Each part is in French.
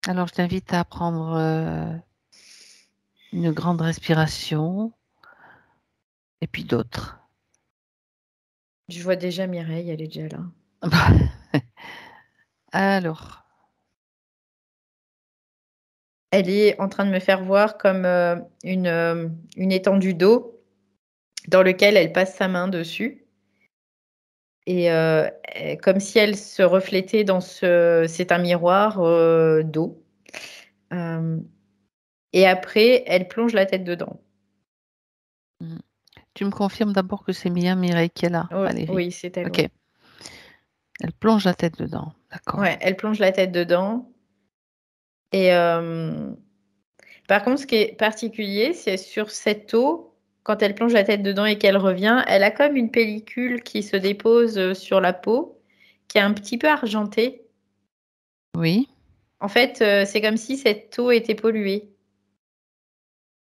Alors, je t'invite à prendre une grande respiration et puis d'autres. Je vois déjà Mireille, elle est déjà là. Alors, Elle est en train de me faire voir comme une étendue d'eau dans lequel elle passe sa main dessus. Et comme si elle se reflétait dans c'est un miroir d'eau. Euh, et après, elle plonge la tête dedans. tu me confirmes d'abord que c'est bien Mireille qui est là, Valérie. Oui, c'est elle, Ok. oui. Elle plonge la tête dedans. D'accord. Ouais, elle plonge la tête dedans. Et par contre, ce qui est particulier, c'est sur cette eau, quand elle plonge la tête dedans et qu'elle revient, elle a comme une pellicule qui se dépose sur la peau, qui est un petit peu argentée. Oui. En fait, c'est comme si cette eau était polluée,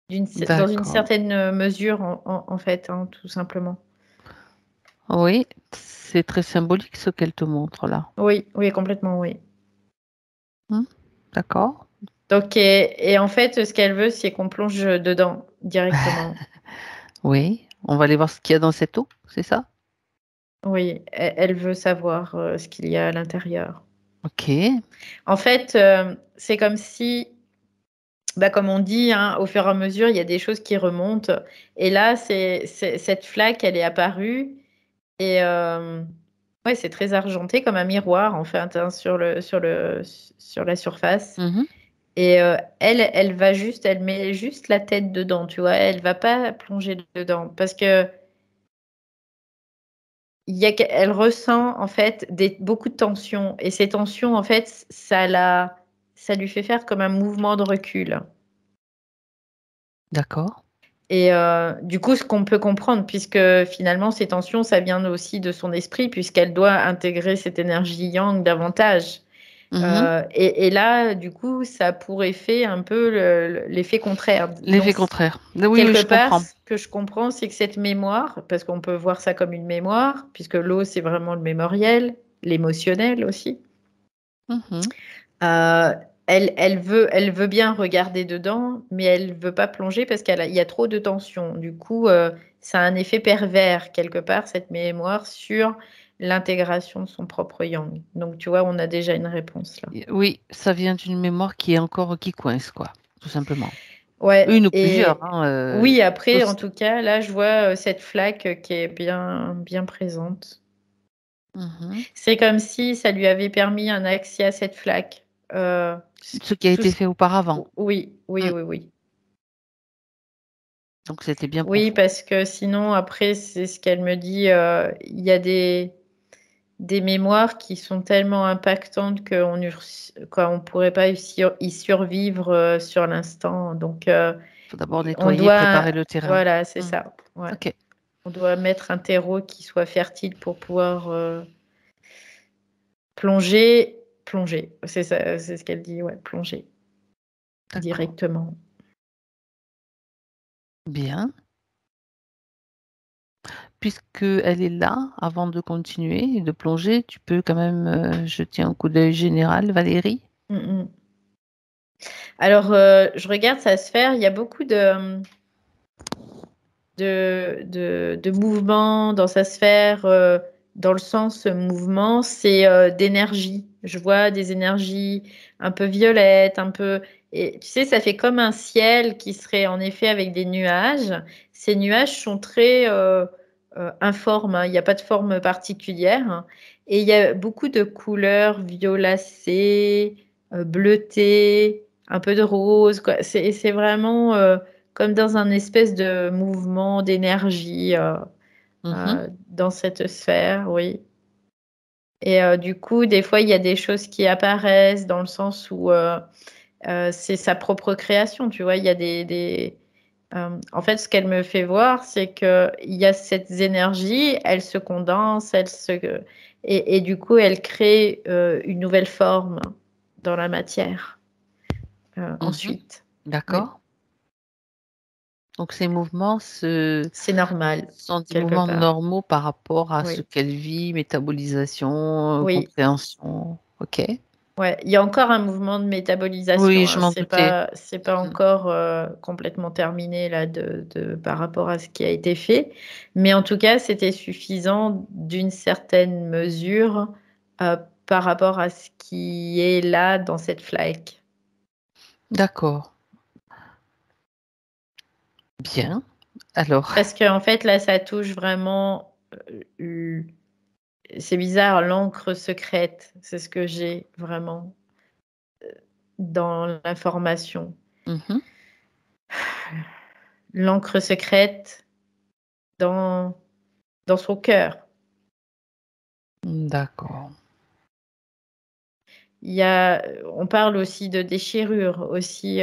dans une D'accord. certaine mesure, en fait, hein, tout simplement. Oui, c'est très symbolique ce qu'elle te montre là. Oui, oui, complètement, oui. Hmm, d'accord. Donc, et en fait, ce qu'elle veut, c'est qu'on plonge dedans directement. Oui, on va aller voir ce qu'il y a dans cette eau, c'est ça? Oui, elle veut savoir ce qu'il y a à l'intérieur. Ok. En fait, c'est comme si, bah, comme on dit, hein, au fur et à mesure, il y a des choses qui remontent. Et là, cette flaque, elle est apparue. Et ouais, c'est très argenté, comme un miroir, en fait, hein, sur la surface. Mhm. Et elle va juste, elle met juste la tête dedans, tu vois. Elle va pas plonger dedans. Parce que elle ressent, en fait, beaucoup de tensions. Et ces tensions, en fait, ça lui fait faire comme un mouvement de recul. D'accord. Et du coup, ce qu'on peut comprendre, puisque finalement, ces tensions, ça vient aussi de son esprit, puisqu'elle doit intégrer cette énergie yang davantage. Mhm. Et là, du coup, ça a pour effet un peu l'effet contraire. Donc, L'effet contraire. Oui, oui, quelque je part, comprends. ce que je comprends, c'est que cette mémoire, parce qu'on peut voir ça comme une mémoire, puisque l'eau, c'est vraiment le mémoriel, l'émotionnel aussi. Mhm. Euh, elle veut bien regarder dedans, mais elle veut pas plonger parce il y a trop de tension. Du coup, ça a un effet pervers quelque part, cette mémoire, sur l'intégration de son propre yang. Donc, tu vois, on a déjà une réponse là. Oui, ça vient d'une mémoire qui est encore qui coince, quoi, tout simplement. Ouais, Une ou plusieurs, et hein, oui, après, en tous. tout cas, là, je vois cette flaque qui est bien présente. Mhm. C'est comme si ça lui avait permis un accès à cette flaque. Euh, Ce qui a tout été ce- fait auparavant. Oui, oui, Mm. oui, oui. Donc c'était bien Oui, profond. parce que sinon, après, c'est ce qu'elle me dit, il y a des mémoires qui sont tellement impactantes qu'on ne pourrait pas y survivre sur l'instant. Donc, Il faut d'abord on nettoyer, doit, préparer le terrain. voilà, c'est Mm. ça. Ouais. Ok, On doit mettre un terreau qui soit fertile pour pouvoir plonger. C'est ça, c'est ce qu'elle dit, ouais, plonger d'accord. directement. Bien. Puisqu'elle est là, avant de continuer et de plonger, tu peux quand même jeter un coup d'œil général, Valérie. Mm, mm. Alors, je regarde sa sphère, il y a beaucoup de mouvement dans sa sphère, dans le sens mouvement, c'est d'énergie. Je vois des énergies un peu violettes, un peu... Et tu sais, ça fait comme un ciel qui serait en effet avec des nuages. Ces nuages sont très informes, hein. Il n'y a pas de forme particulière, hein. Et il y a beaucoup de couleurs violacées, bleutées, un peu de rose, quoi. C'est vraiment... comme dans un espèce de mouvement d'énergie Mhm. dans cette sphère, oui. Et du coup, des fois, il y a des choses qui apparaissent dans le sens où c'est sa propre création, tu vois. Il y a en fait, ce qu'elle me fait voir, c'est que il y a cette énergie, elle se condense, et du coup, elle crée une nouvelle forme dans la matière Mhm. ensuite. Oui, D'accord. Donc ces mouvements c'est normal, sont des quelque mouvements part. normaux par rapport à ce Oui. qu'elle vit, métabolisation, Oui, compréhension. Ok. Ouais, il y a encore un mouvement de métabolisation, Oui, je hein. m'en doutais. C'est pas Mmh. encore, complètement terminé là par rapport à ce qui a été fait. Mais en tout cas, c'était suffisant d'une certaine mesure, heu, par rapport à ce qui est là dans cette flaque. D'accord. Bien. Alors Parce qu'en fait, là, ça touche vraiment, c'est bizarre, l'encre secrète, c'est ce que j'ai vraiment dans l'information. mmh L'encre secrète dans dans son cœur. D'accord. On parle aussi de déchirure aussi,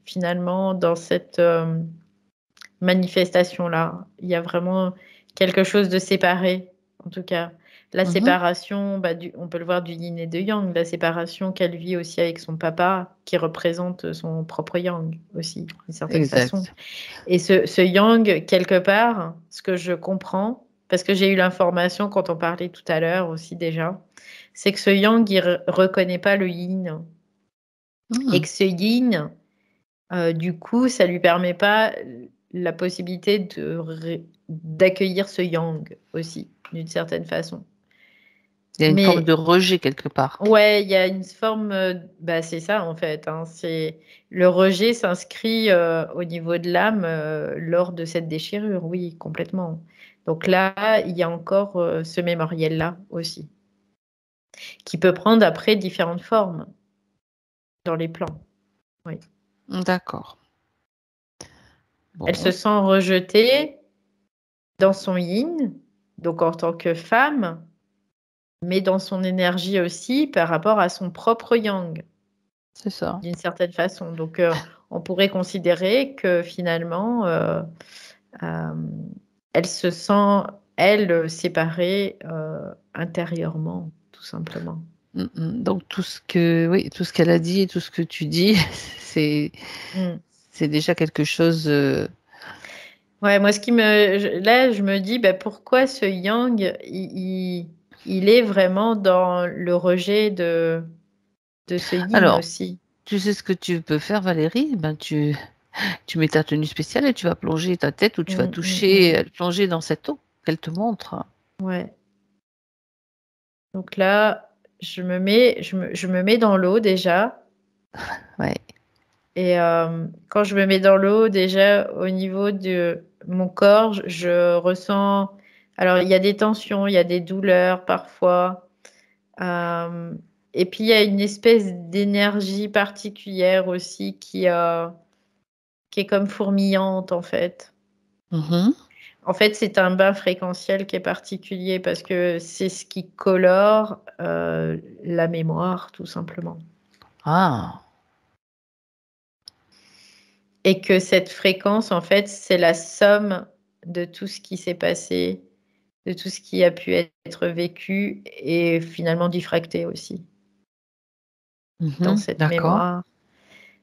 finalement dans cette, manifestation-là. Il y a vraiment quelque chose de séparé, en tout cas. La Mmh. séparation, bah, on peut le voir du yin et de yang, la séparation qu'elle vit aussi avec son papa, qui représente son propre yang aussi, d'une certaine façon. Exact. Et ce yang, quelque part, ce que je comprends, parce que j'ai eu l'information quand on parlait tout à l'heure aussi déjà, c'est que ce yang, il reconnaît pas le yin et Mmh. que ce yin, du coup, ça lui permet pas la possibilité d'accueillir ce yang aussi, d'une certaine façon. Il y a une forme de Mais rejet quelque part. ouais, il y a une forme, bah, c'est ça en fait, hein, c'est le rejet s'inscrit, au niveau de l'âme, lors de cette déchirure, oui, complètement. Donc là, il y a encore, ce mémoriel-là aussi, qui peut prendre après différentes formes dans les plans, oui. D'accord. Elle se Bon, sent rejetée dans son yin, donc en tant que femme, mais dans son énergie aussi par rapport à son propre yang. c'est ça. D'une certaine façon. Donc, on pourrait considérer que finalement, hem, elle se sent, elle, séparée, intérieurement, tout simplement. Donc tout ce que oui, tout ce qu'elle a dit et tout ce que tu dis, c'est Mmh. c'est déjà quelque chose, Ouais, moi, ce qui me je là, je me dis: «Bah, pourquoi ce yang, il est vraiment dans le rejet de ce yin alors, aussi?» tu sais ce que tu peux faire Valérie? Ben, tu mets ta tenue spéciale et tu vas plonger ta tête ou tu vas Mmh, mmh mh. toucher, plonger dans cette eau qu'elle te montre. Ouais. Donc là, je me mets dans l'eau déjà. Ouais. Et quand je me mets dans l'eau, déjà, au niveau de mon corps, je ressens, alors il y a des tensions, il y a des douleurs parfois, hem et puis il y a une espèce d'énergie particulière aussi qui est comme fourmillante, en fait. Mmh. En fait, c'est un bain fréquentiel qui est particulier parce que c'est ce qui colore, la mémoire, tout simplement. Ah! Et que cette fréquence, en fait, c'est la somme de tout ce qui s'est passé, de tout ce qui a pu être vécu et finalement diffracté aussi dans cette D'accord. mémoire.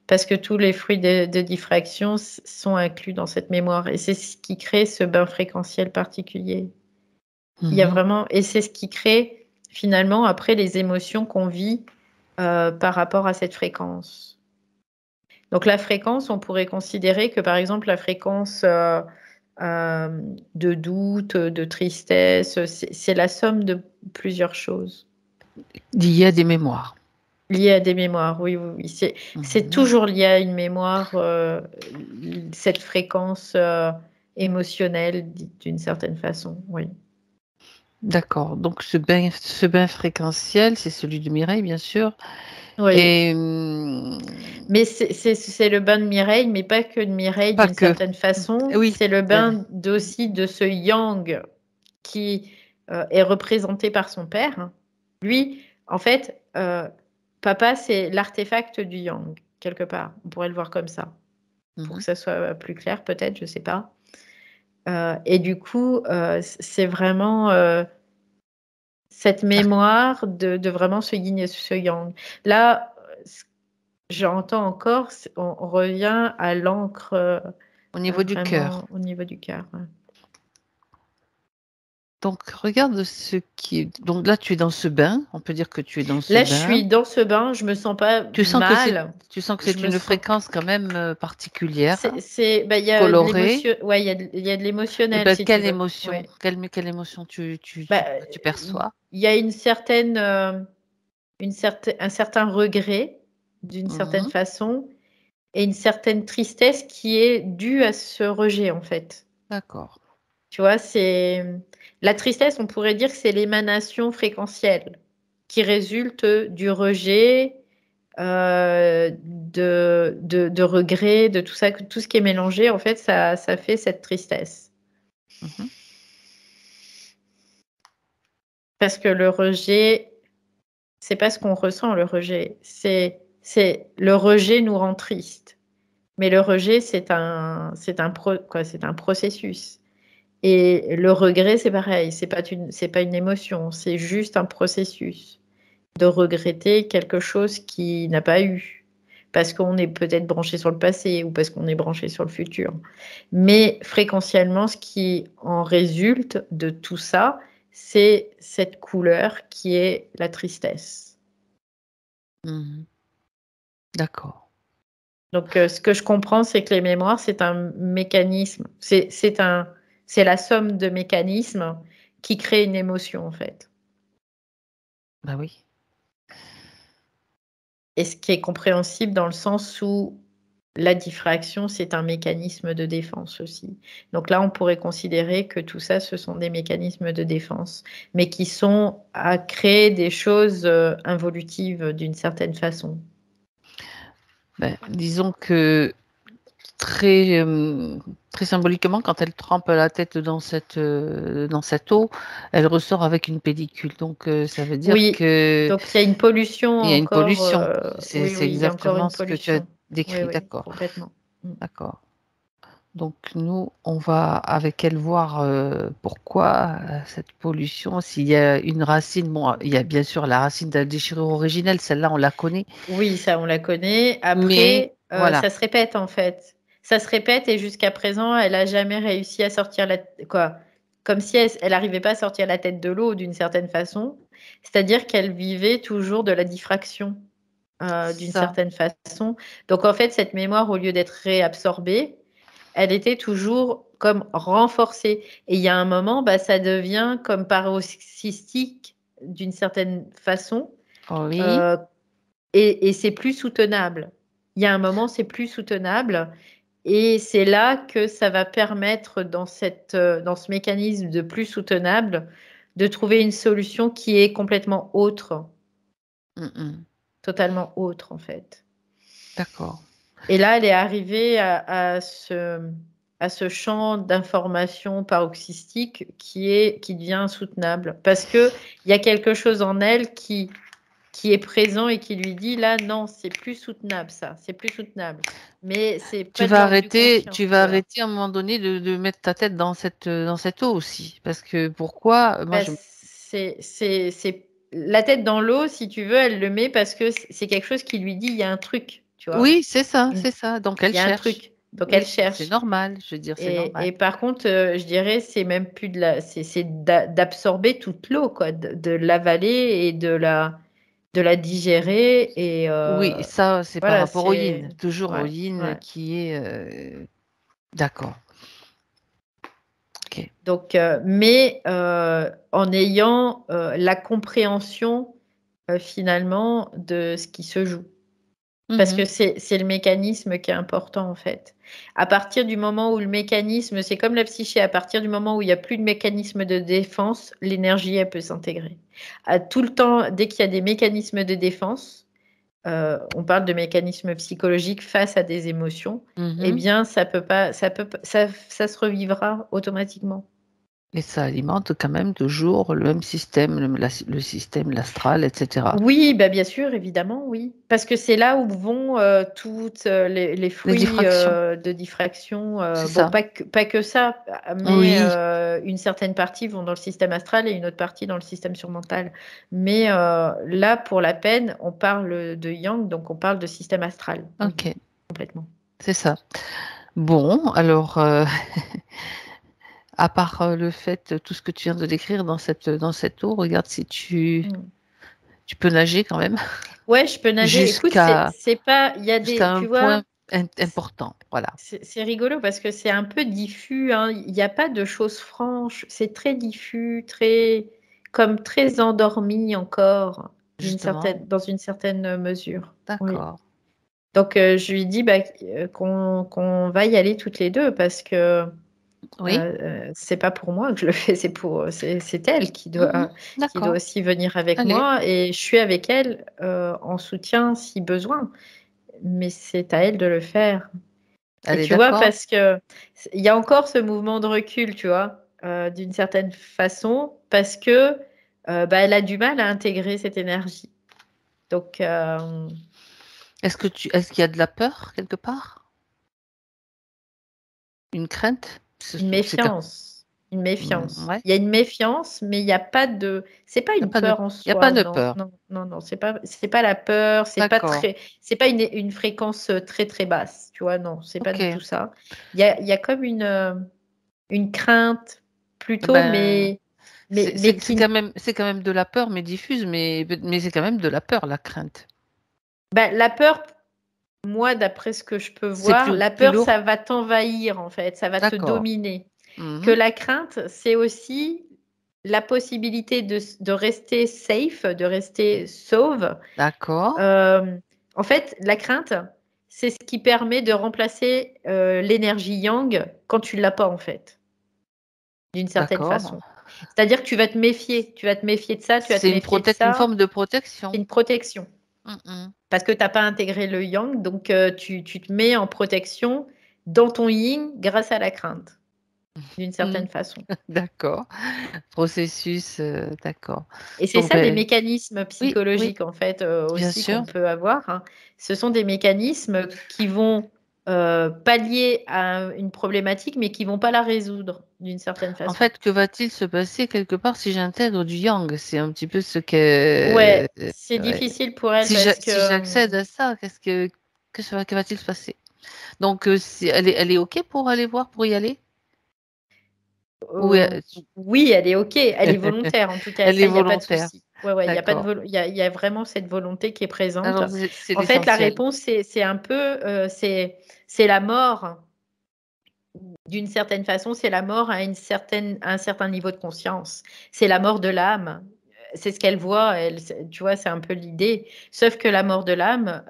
Parce que tous les fruits de diffraction sont inclus dans cette mémoire et c'est ce qui crée ce bain fréquentiel particulier. Il y a Mmh. vraiment, et c'est ce qui crée finalement après les émotions qu'on vit, par rapport à cette fréquence. Donc la fréquence, on pourrait considérer que, par exemple, la fréquence, de doute, de tristesse, c'est la somme de plusieurs choses Lié à des mémoires. liées à des mémoires. Oui, oui, oui, c'est Mmh. toujours lié à une mémoire, cette fréquence, émotionnelle d'une certaine façon, oui. D'accord, donc ce bain fréquentiel, c'est celui de Mireille, bien sûr Oui, et mais c'est le bain de Mireille, mais pas que de Mireille pas d'une que. certaine façon, Oui, c'est le elle bain aussi de ce yang qui, est représenté par son père. Lui, en fait, papa, c'est l'artefact du yang, quelque part. On pourrait le voir comme ça, pour que mmh ça soit plus clair peut-être, je sais pas. Et du coup, c'est vraiment, cette mémoire de vraiment ce yin et ce yang. Là, ce j'entends encore, on revient à l'encre, au niveau du cœur. vraiment au niveau du cœur, ouais. Donc, regarde ce qui est. Donc là, tu es dans ce bain. On peut dire que tu es dans ce Là, je bain. suis dans ce bain, je me sens pas Tu sens que c'est, mal. tu sens que Je c'est me une sens. fréquence quand même particulière, Bah, il y a de colorée. l'émotion. Ouais, il y a de Et l'émotionnel, ben, si tu quelle veux. émotion, Ouais. quelle émotion Bah, tu il perçois? y a une certaine, un certain regret, d'une certaine Mhm. façon, et une certaine tristesse qui est due à ce rejet, en fait. D'accord. Tu vois, c'est la tristesse, on pourrait dire que c'est l'émanation fréquentielle qui résulte du rejet, de regret, de tout ça, tout ce qui est mélangé, en fait, ça fait cette tristesse. Mhm. Parce que le rejet, c'est pas ce qu'on ressent, le rejet. Le rejet nous rend triste. Mais le rejet, c'est un processus. Et le regret, c'est pareil. C'est pas une émotion. C'est juste un processus de regretter quelque chose qui n'a pas eu. Parce qu'on est peut-être branché sur le passé ou parce qu'on est branché sur le futur. Mais fréquentiellement, ce qui en résulte de tout ça, c'est cette couleur qui est la tristesse. Mhm. D'accord. Donc, ce que je comprends, c'est que les mémoires, c'est un mécanisme, c'est la somme de mécanismes qui créent une émotion, en fait. Bah oui. Et ce qui est compréhensible dans le sens où la diffraction, c'est un mécanisme de défense aussi. Donc là, on pourrait considérer que tout ça, ce sont des mécanismes de défense, mais qui sont à créer des choses involutives d'une certaine façon. Ben, disons que très, très symboliquement, quand elle trempe la tête dans cette eau, elle ressort avec une pellicule. Donc, ça veut dire Oui, que donc il y a une pollution il y a une encore. pollution. Oui, C'est oui, il y a encore exactement une ce que tu as pollution. Oui, décrit. oui, D'accord. complètement. D'accord. Donc, nous, on va avec elle voir pourquoi cette pollution, s'il y a une racine. Bon, il y a bien sûr la racine de la déchirure originelle, celle-là, on la connaît. Oui, ça, on la connaît. Mais Après, voilà, ça se répète en fait. Ça se répète et jusqu'à présent, elle a jamais réussi à sortir quoi, comme si elle n'arrivait pas à sortir la tête de l'eau d'une certaine façon. C'est-à-dire qu'elle vivait toujours de la diffraction d'une ça. certaine façon. Donc en fait, cette mémoire, au lieu d'être réabsorbée, elle était toujours comme renforcée. Et il y a un moment, bah, ça devient comme paroxystique d'une certaine façon. Oui. Euh, et c'est plus soutenable. Il y a un moment, c'est plus soutenable. Et c'est là que ça va permettre, dans ce mécanisme de plus soutenable, de trouver une solution qui est complètement autre, Mm, mm. totalement autre en fait. D'accord. Et là, elle est arrivée à ce champ d'information paroxystique qui devient insoutenable. Parce qu'il y a quelque chose en elle qui est présent et qui lui dit là, non, c'est plus soutenable ça, c'est plus soutenable. Mais c'est pas de l'ordre du conscient, Tu vas tu vois. arrêter à un moment donné de mettre ta tête dans cette eau aussi. Parce que pourquoi? Moi, Bah, la tête dans l'eau, si tu veux, elle le met parce que c'est quelque chose qui lui dit il y a un truc, tu vois. oui, c'est ça, Une- c'est ça. Donc, elle Il y a un cherche. truc. Donc elle Oui, c'est cherche. normal. Je veux dire, c'est normal. Et par contre, je dirais, c'est même plus c'est d'absorber toute l'eau, quoi, de l'avaler et de la digérer. Et Oui, ça, c'est par voilà, rapport au c'est, yin. Toujours au ouais, yin ouais. qui est... d'accord. Ok. Donc, mais en ayant la compréhension finalement de ce qui se joue. Parce que Mhm. c'est le mécanisme qui est important en fait. À partir du moment où le mécanisme, c'est comme la psyché, à partir du moment où il n'y a plus de mécanisme de défense, l'énergie, elle peut s'intégrer. À tout le temps, dès qu'il y a des mécanismes de défense, on parle de mécanismes psychologiques face à des émotions, eh Mhm. bien, ça peut pas, ça se revivra automatiquement. Et ça alimente quand même toujours le même système, le système, l'astral, etc. Oui, bah bien sûr, évidemment, oui. Parce que c'est là où vont toutes les Les fruits diffractions, de diffraction. c'est Bon, ça. pas que ça, mais Oui, une certaine partie vont dans le système astral et une autre partie dans le système surmental. Mais là, pour la peine, on parle de yang, donc on parle de système astral. Oui, ok, complètement. c'est ça. Bon, alors, À part le fait, tout ce que tu viens de décrire dans cette eau, regarde si Mm. tu peux nager quand même Ouais, je peux nager. Écoute, jusqu'à c'est pas, il y a jusqu'à des, un tu vois, point important. Voilà, c'est rigolo parce que c'est un peu diffus, hein. Il n'y a pas de choses franches. C'est très diffus, comme très endormi encore, justement. dans une certaine mesure. Oui. D'accord. Donc, je lui dis bah, qu'on va y aller toutes les deux parce que Oui. c'est pas pour moi que je le fais, c'est elle Mhm. qui doit D'accord. aussi venir avec Allez, moi et je suis avec elle en soutien si besoin, mais c'est à elle de le faire. Et allez, tu vois, d'accord. parce que il y a encore ce mouvement de recul, tu vois, d'une certaine façon, parce que bah, elle a du mal à intégrer cette énergie. Donc, Est-ce qu'il y a de la peur quelque part? Une crainte? une C'est cap- méfiance, une méfiance. Ouais. Il y a une méfiance, mais il n'y a pas c'est pas Il n'y a une pas de, peur en il y a pas soi, de non, peur. non, non, non, c'est pas la peur, D'accord. c'est pas une fréquence très très basse, tu vois, non, c'est pas du tout Ok. ça. Il y a comme une crainte plutôt, Ben, mais qui, c'est quand même de la peur, mais diffuse, mais c'est quand même de la peur, la crainte. bah, la peur, moi, d'après ce que je peux C'est voir, la plus peur, lourd. ça va t'envahir en fait, ça va te D'accord. dominer. Que Mhm. la crainte, c'est aussi la possibilité de rester safe, de rester sauve. D'accord. Euh, En fait, la crainte, c'est ce qui permet de remplacer l'énergie yang quand tu l'as pas en fait, d'une certaine D'accord. façon. C'est-à-dire que tu vas te méfier de ça, tu vas te C'est méfier de une ça. forme de C'est protection. une protection. Mhm. Parce que tu n'as pas intégré le yang, donc tu te mets en protection dans ton yin grâce à la crainte, d'une Mhm. certaine façon. D'accord. Processus, d'accord. Et c'est Donc, ça des ben, mécanismes oui, oui, psychologiques, en fait, bien aussi sûr. qu'on peut avoir, hein. Ce sont des mécanismes qui vont pallier à une problématique, mais qui vont pas la résoudre, d'une certaine En façon. fait, que va-t-il se passer quelque part si j'intègre du yang? C'est un petit peu ce que... Ouais, c'est ouais. difficile pour elle parce que Si j'accède à ça, que va-t-il se passer? Donc, elle est OK pour aller voir, pour y aller? Ou Euh, oui, elle est OK, elle est volontaire en tout cas, elle est ça, il n'y a pas de volontaire? souci. Ouais, ouais, il y a pas de D'accord. il y a vraiment cette volonté qui est présente. Alors, c'est En fait, la l'essentiel. réponse, c'est un peu, c'est la mort. D'une certaine façon, c'est la mort à un certain niveau de conscience. C'est la mort de l'âme. C'est ce qu'elle voit. Tu vois, c'est un peu l'idée. Sauf que la mort de l'âme,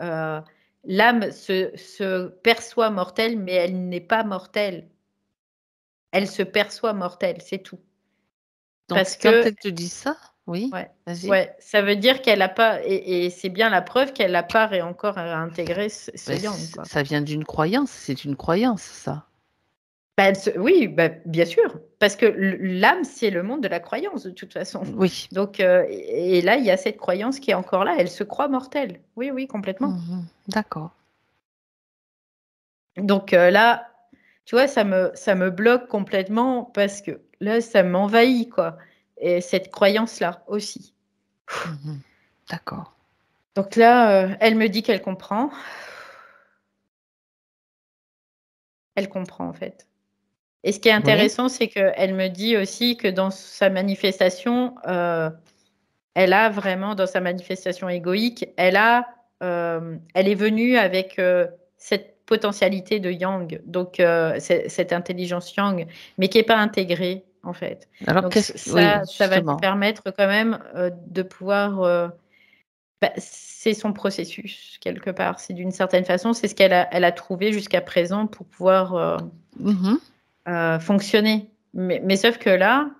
l'âme se perçoit mortelle, mais elle n'est pas mortelle. Elle se perçoit mortelle, c'est tout. Donc, Parce quand que elle te dit ça, oui, ouais, vas-y. ouais, ça veut dire qu'elle n'a pas, et c'est bien la preuve qu'elle n'a pas encore intégré ce Ben, yang, quoi. ça vient d'une croyance, c'est une croyance, ça. Bah, oui, bah, bien sûr, parce que l'âme, c'est le monde de la croyance, de toute façon. Oui. Donc, et là, il y a cette croyance qui est encore là, elle se croit mortelle. Oui, oui, complètement. Mhm. D'accord. Donc là, tu vois, ça me bloque complètement parce que là, ça m'envahit, quoi. Et cette croyance-là aussi. Mhm. D'accord. Donc là, elle me dit qu'elle comprend. Elle comprend, en fait. Et ce qui est Oui. intéressant, c'est qu'elle me dit aussi que dans sa manifestation, elle a vraiment, dans sa manifestation égoïque, elle est venue avec cette potentialité de yang, donc cette intelligence yang, mais qui n'est pas intégrée, en fait. Alors, Donc oui, ça va lui justement. permettre quand même de pouvoir... bah, c'est son processus, quelque part. C'est d'une certaine façon, c'est ce elle a trouvé jusqu'à présent pour pouvoir Mhm. fonctionner. Mais sauf que là,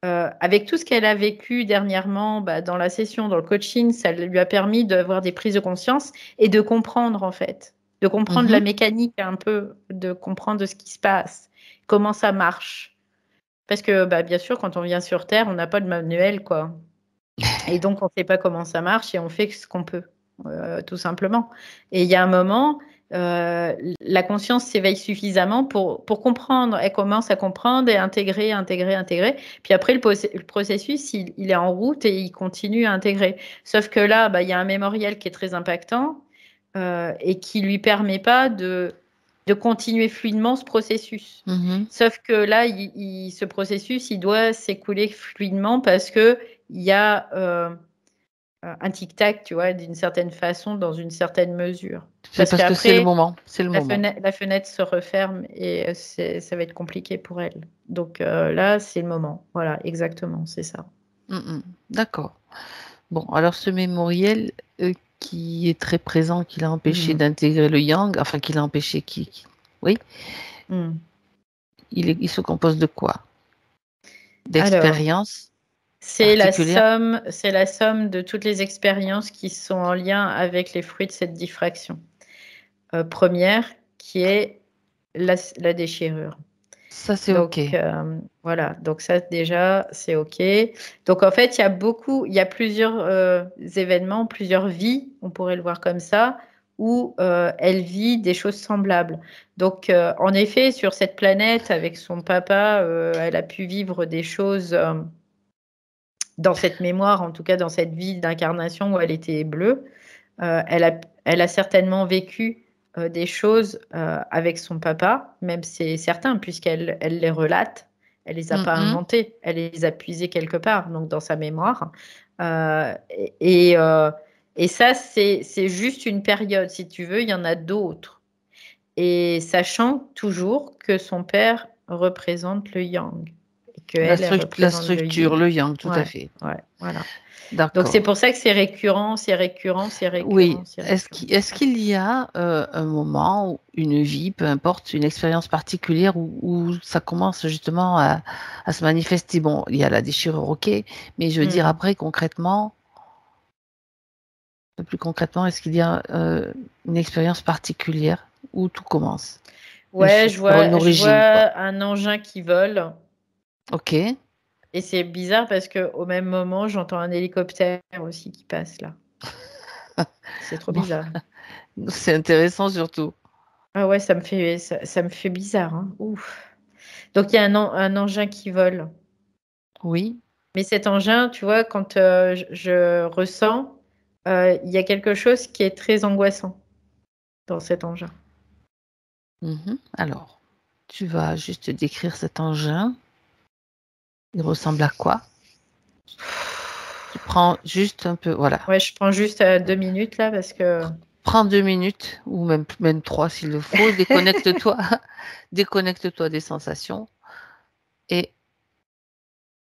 avec tout ce qu'elle a vécu dernièrement bah, dans la session, dans le coaching, ça lui a permis d'avoir des prises de conscience et de comprendre en fait, de comprendre la Mhm. mécanique un peu, de comprendre ce qui se passe, comment ça marche. Parce que bah, bien sûr, quand on vient sur Terre, on n'a pas de manuel, quoi. Et donc, on ne sait pas comment ça marche et on fait ce qu'on peut, tout simplement. Et il y a un moment, la conscience s'éveille suffisamment pour comprendre. Elle commence à comprendre et intégrer, intégrer, intégrer. Puis après, le processus, il est en route et il continue à intégrer. Sauf que là, bah, il y a un mémorial qui est très impactant et qui lui permet pas de de continuer fluidement ce processus. Sauf que là, ce processus, il doit s'écouler fluidement parce que il y a un tic-tac, tu vois, d'une certaine façon, dans une certaine mesure. C'est parce que c'est le moment. C'est le moment. La fenêtre se referme et ça va être compliqué pour elle. Donc là, c'est le moment. Voilà, exactement, c'est ça. D'accord. Bon, alors ce mémoriel qui est très présent, qui l'a empêché d'intégrer le yang, enfin qui l'a empêché, oui, il se compose de quoi? D'expériences particulières? C'est la somme de toutes les expériences qui sont en lien avec les fruits de cette diffraction. Première, qui est la déchirure. Ça, c'est donc, OK. Voilà, donc ça déjà, c'est OK. Donc en fait, il y a plusieurs événements, plusieurs vies, on pourrait le voir comme ça, où elle vit des choses semblables. Donc en effet, sur cette planète, avec son papa, elle a pu vivre des choses dans cette mémoire, en tout cas dans cette vie d'incarnation où elle était bleue. Elle a certainement vécu des choses avec son papa, même c'est certain, puisqu'elle les relate. Elle les a pas inventées, elle les a puisées quelque part, donc dans sa mémoire. Et ça, c'est juste une période, si tu veux, il y en a d'autres. Et sachant toujours que son père représente le yang. Et qu'elle, elle La représente le structure, yin. le yang, tout à Ouais, fait. ouais, voilà. Donc c'est D'accord. pour ça que c'est récurrent, c'est récurrent, c'est Oui. récurrent, c'est récurrent. Est-ce qu'il y a un moment, ou une vie, peu importe, une expérience particulière où ça commence justement à se manifester? Bon, il y a la déchirure, OK, mais je veux dire après, concrètement, plus concrètement, est-ce qu'il y a une expérience particulière où tout commence? Ouais, Une je origine, quoi. vois un engin qui vole. OK. Et c'est bizarre parce que au même moment, j'entends un hélicoptère aussi qui passe là. C'est trop Bon, bizarre. c'est intéressant surtout. Ah ouais, ça me fait bizarre, hein. Ouf. Donc il y a un engin qui vole. Oui. Mais cet engin, tu vois, quand je ressens, il y a quelque chose qui est très angoissant dans cet engin. Alors, tu vas juste décrire cet engin. Il ressemble à quoi? Tu prends juste un peu, voilà. Ouais, je prends juste 2 minutes là parce que. Prends 2 minutes, ou même 3 s'il le faut. Déconnecte-toi. Déconnecte-toi des sensations et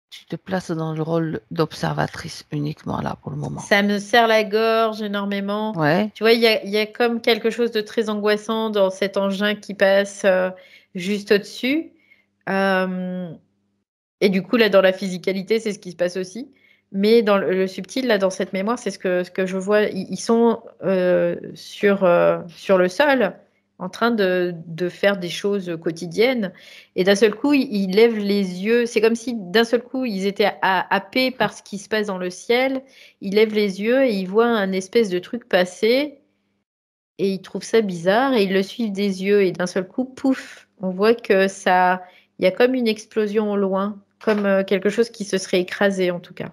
tu te places dans le rôle d'observatrice uniquement là pour le moment. Ça me serre la gorge énormément. Ouais. Tu vois, il y a comme quelque chose de très angoissant dans cet engin qui passe juste au-dessus. Euh, et du coup, là, dans la physicalité, c'est ce qui se passe aussi. Mais dans le subtil, là, dans cette mémoire, c'est ce que je vois. Ils sont sur le sol, en train de faire des choses quotidiennes. Et d'un seul coup, ils lèvent les yeux. C'est comme si d'un seul coup, ils étaient happés par ce qui se passe dans le ciel. Ils lèvent les yeux et ils voient un espèce de truc passer. Et ils trouvent ça bizarre et ils le suivent des yeux. Et d'un seul coup, pouf, on voit que ça, il y a comme une explosion au loin, comme quelque chose qui se serait écrasé en tout cas.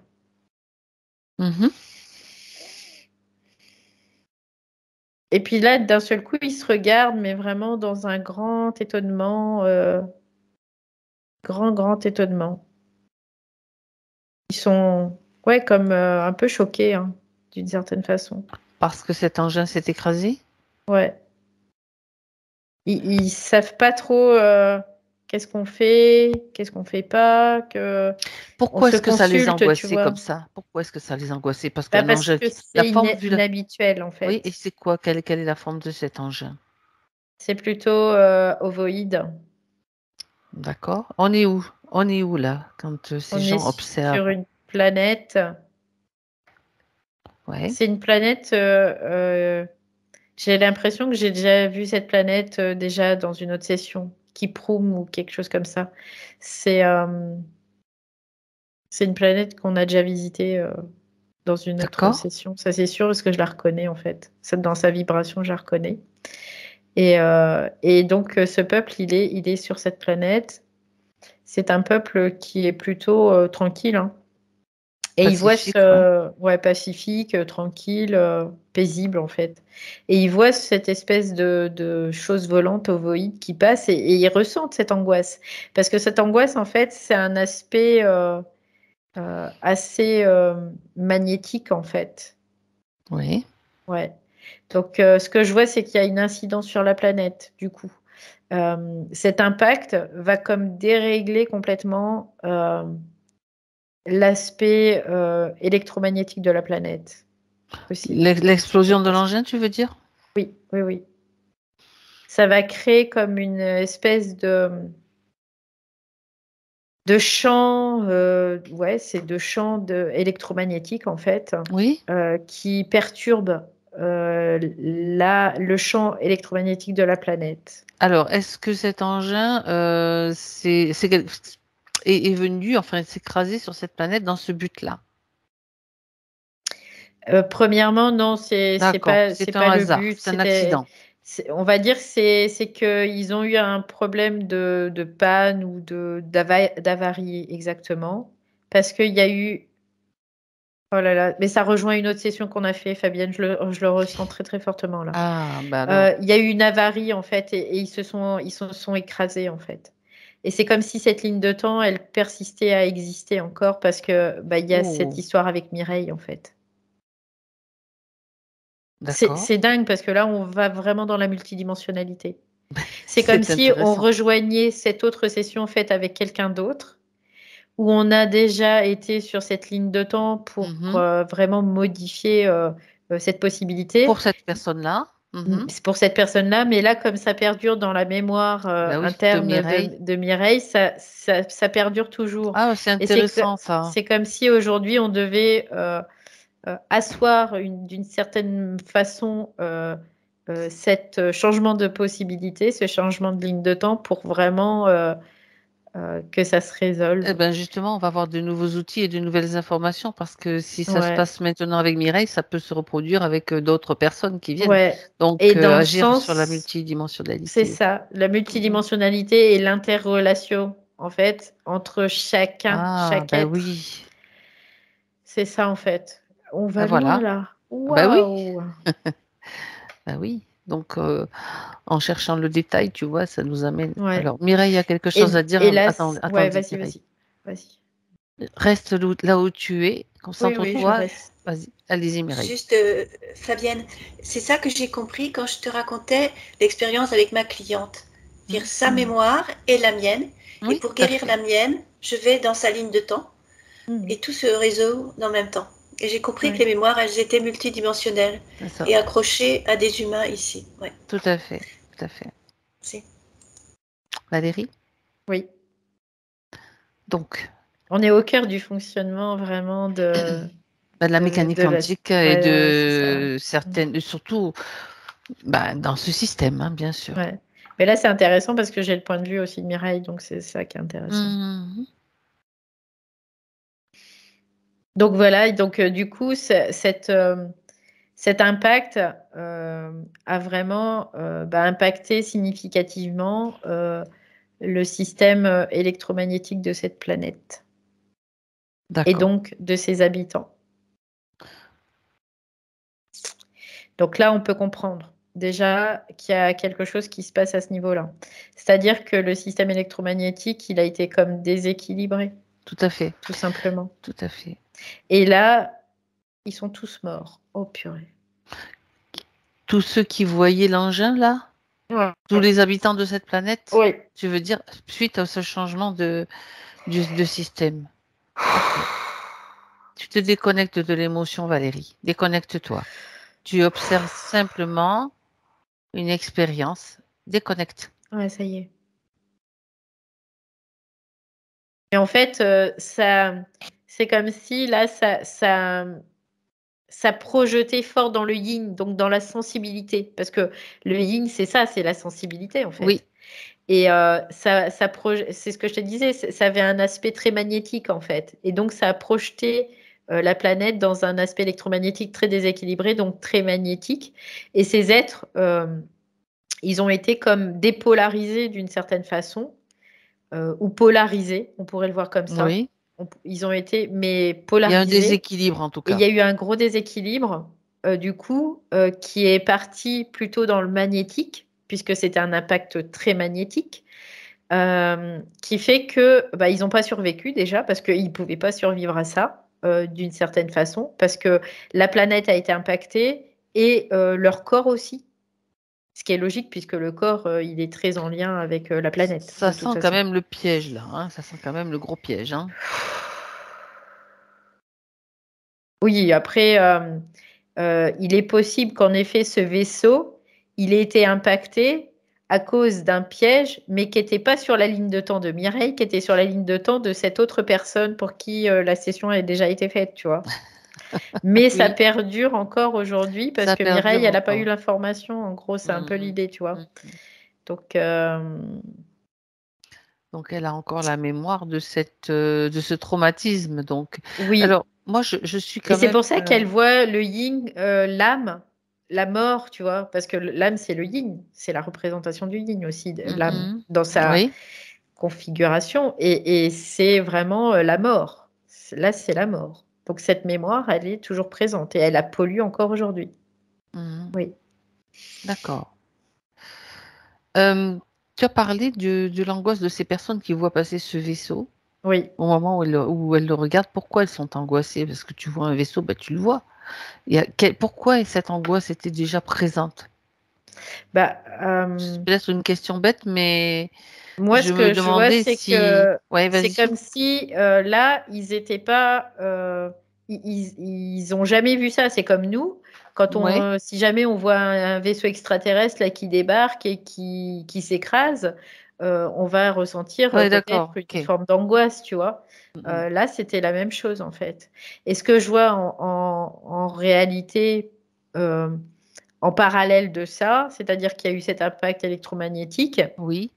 Mhm. Et puis là, d'un seul coup, ils se regardent, mais vraiment dans un grand étonnement, grand étonnement. Ils sont, ouais, comme un peu choqués, hein, d'une certaine façon. Parce que cet engin s'est écrasé? Ouais. Ils savent pas trop qu'est-ce qu'on fait pas, que on Pourquoi se est-ce que ça les consulte, tu angoissait vois. comme ça? Pourquoi est-ce que ça les angoissait? Parce Bah, qu'un parce engin, que la c'est forme vue là. inhabituel en Oui, et fait. c'est quoi? Quelle est la forme de cet engin? C'est plutôt ovoïde. D'accord. On est où? On est où là quand ces On est gens sur observent? une planète. Ouais. C'est une planète. J'ai l'impression que j'ai déjà vu cette planète déjà dans une autre session, Kiprum ou quelque chose comme ça. C'est euh, c'est une planète qu'on a déjà visitée dans une autre D'accord. session. Ça c'est sûr parce que je la reconnais en fait. Dans sa vibration, je la reconnais. Et donc ce peuple, il est sur cette planète. C'est un peuple qui est plutôt tranquille, hein. Et il voit Pacifique, ouais. ouais, pacifique, tranquille, paisible en fait. Et il voit cette espèce de chose volante ovoïde qui passe et il ressent cette angoisse. Parce que cette angoisse, en fait, c'est un aspect assez magnétique en fait. Oui. Ouais. Donc, ce que je vois, c'est qu'il y a une incidence sur la planète, du coup. Cet impact va comme dérégler complètement l'aspect électromagnétique de la planète aussi, d'une certaine L'explosion de façon. l'engin, tu veux dire? Oui, oui, oui. Ça va créer comme une espèce de champ, ouais, c'est de champ électromagnétique en fait, Oui. qui perturbe le champ électromagnétique de la planète. Alors, est-ce que cet engin est venu, enfin, s'écraser sur cette planète dans ce but-là? Premièrement, non, c'est D'accord, pas c'est c'est un pas le hasard, but. c'est un accident. On va dire c'est que ils ont eu un problème de panne ou d'avarie exactement, parce qu'il y a eu oh là là, mais ça rejoint une autre session qu'on a fait, Fabienne. Je le ressens très très fortement là. Ah, bah alors. Il y a eu une avarie en fait et ils se sont écrasés en fait. Et c'est comme si cette ligne de temps, elle persistait à exister encore parce que bah, il y a cette Oh, histoire avec Mireille en fait. C'est d'accord. c'est dingue parce que là, on va vraiment dans la multidimensionnalité. C'est comme C'est si on intéressant. rejoignait cette autre session faite avec quelqu'un d'autre, où on a déjà été sur cette ligne de temps pour Mhm. vraiment modifier cette possibilité. Pour cette personne-là. Mhm. C'est pour cette personne-là, mais là, comme ça perdure dans la mémoire Bah oui, de interne Mireille. de Mireille, ça perdure toujours. Ah, c'est Et c'est intéressant ça. c'est comme si aujourd'hui, on devait asseoir d'une certaine façon cet changement de possibilité, ce changement de ligne de temps pour vraiment que ça se Eh résolve. ben justement, on va avoir de nouveaux outils et de nouvelles informations parce que si ça se Ouais, passe maintenant avec Mireille, ça peut se reproduire avec d'autres personnes qui viennent. ouais. Et Donc, dans le agir sur la sens, c'est multidimensionnalité. ça, la Mhm. multidimensionnalité et l'interrelation, en fait, entre Ah, chaque ben être. oui. C'est ça, en fait. On Ben va loin, voilà. là. Ben oui. Waouh! Ben oui. Donc, en cherchant le détail, tu vois, ça nous amène. Ouais. Alors, Mireille a quelque chose à Et dire. là, Attends, ouais, attendez, vas-y, Mireille. vas-y. Vas-y. Reste là où tu es, Oui, oui, je concentre-toi. reste. Vas-y, allez-y, Mireille. Juste, Fabienne, c'est ça que j'ai compris quand je te racontais l'expérience avec ma cliente. Dire Hmm. sa mémoire et la mienne. Et Oui, pour tout à guérir fait. la mienne, je vais dans sa ligne de temps Mhm. et tout se réseau en même temps. Et j'ai compris que Ouais. les mémoires, elles étaient multidimensionnelles C'est ça. et accrochées à des humains ici. Ouais, Tout à fait. Tout à fait. c'est. Valérie? Oui. Donc, On est au cœur du fonctionnement vraiment bah, de la de, mécanique de la... quantique et Ouais, ouais, c'est ça. de certaines, surtout bah, dans ce système, hein, bien sûr. Ouais. Mais là, c'est intéressant parce que j'ai le point de vue aussi de Mireille, donc c'est ça qui est intéressant. Mhm. Donc voilà, et donc du coup, cet impact a vraiment bah, impacté significativement le système électromagnétique de cette planète et D'accord. donc de ses habitants. Donc là, on peut comprendre déjà qu'il y a quelque chose qui se passe à ce niveau-là. C'est-à-dire que le système électromagnétique, il a été comme déséquilibré, Tout à fait. tout simplement. Tout à fait. Et là, ils sont tous morts. Oh purée. Tous ceux qui voyaient l'engin là, Ouais. tous les habitants de cette planète, Oui. tu veux dire, suite à ce changement de système. Ok. Tu te déconnectes de l'émotion, Valérie. Déconnecte-toi. Tu observes simplement une expérience. Déconnecte. Ouais, ça y est. Et en fait, c'est comme si là, ça projetait fort dans le yin, donc dans la sensibilité. Parce que le yin, c'est ça, c'est la sensibilité en Oui, fait. Et c'est ce que je te disais, ça avait un aspect très magnétique en fait. Et donc ça a projeté la planète dans un aspect électromagnétique très déséquilibré, donc très magnétique. Et ces êtres, ils ont été comme dépolarisés d'une certaine façon, ou polarisés, on pourrait le voir comme ça. oui. ils ont été mais Il y a un polarisés. déséquilibre en tout Et il cas. y a eu un gros déséquilibre, du coup, qui est parti plutôt dans le magnétique, puisque c'était un impact très magnétique, qui fait que ils n'ont pas survécu déjà, parce qu'ils ne pouvaient pas survivre à ça, d'une certaine façon, parce que la planète a été impactée et leur corps aussi. Ce qui est logique, puisque le corps, il est très en lien avec la planète, Ça de toute sent quand façon. même le piège là, hein. Ça sent quand même le gros piège, hein. Oui, après, il est possible qu'en effet, ce vaisseau, il ait été impacté à cause d'un piège, mais qui n'était pas sur la ligne de temps de Mireille, qui était sur la ligne de temps de cette autre personne pour qui la session a déjà été faite, tu vois. Mais ça Oui, perdure encore aujourd'hui parce ça que Mireille, perdure elle n'a pas eu encore. l'information. En gros, c'est un peu Mhm, l'idée, tu vois. mhm. Donc, Donc elle a encore la mémoire de de ce traumatisme. Donc, oui. alors moi je suis Et quand c'est même. pour ça qu'elle voit le yin, l'âme, la mort, tu vois, parce que l'âme, c'est le yin, c'est la représentation du yin aussi, l'âme, Mhm. dans sa Oui. configuration, et c'est vraiment la mort. Là, c'est la mort. Donc cette mémoire, elle est toujours présente et elle la pollue encore aujourd'hui. Mhm. Oui, D'accord. Euh, Tu as parlé de l'angoisse de ces personnes qui voient passer ce vaisseau oui. au moment où elles le regardent. Pourquoi elles sont angoissées? Parce que tu vois un vaisseau, bah, tu le vois. Pourquoi cette angoisse était déjà présente? Bah, C'est peut-être une question bête, mais moi, je ce me que je vois, demandais c'est si... que Ouais, c'est vas-y. comme si là, ils étaient pas, ils ont jamais vu ça. C'est comme nous, quand Ouais. si jamais on voit un vaisseau extraterrestre là qui débarque et qui s'écrase, on va ressentir Ouais, peut-être d'accord. une Ok. forme d'angoisse, tu vois. Mhm. Là, c'était la même chose en fait. Et ce que je vois en réalité, euh, en parallèle de ça, c'est-à-dire qu'il y a eu cet impact électromagnétique. Oui.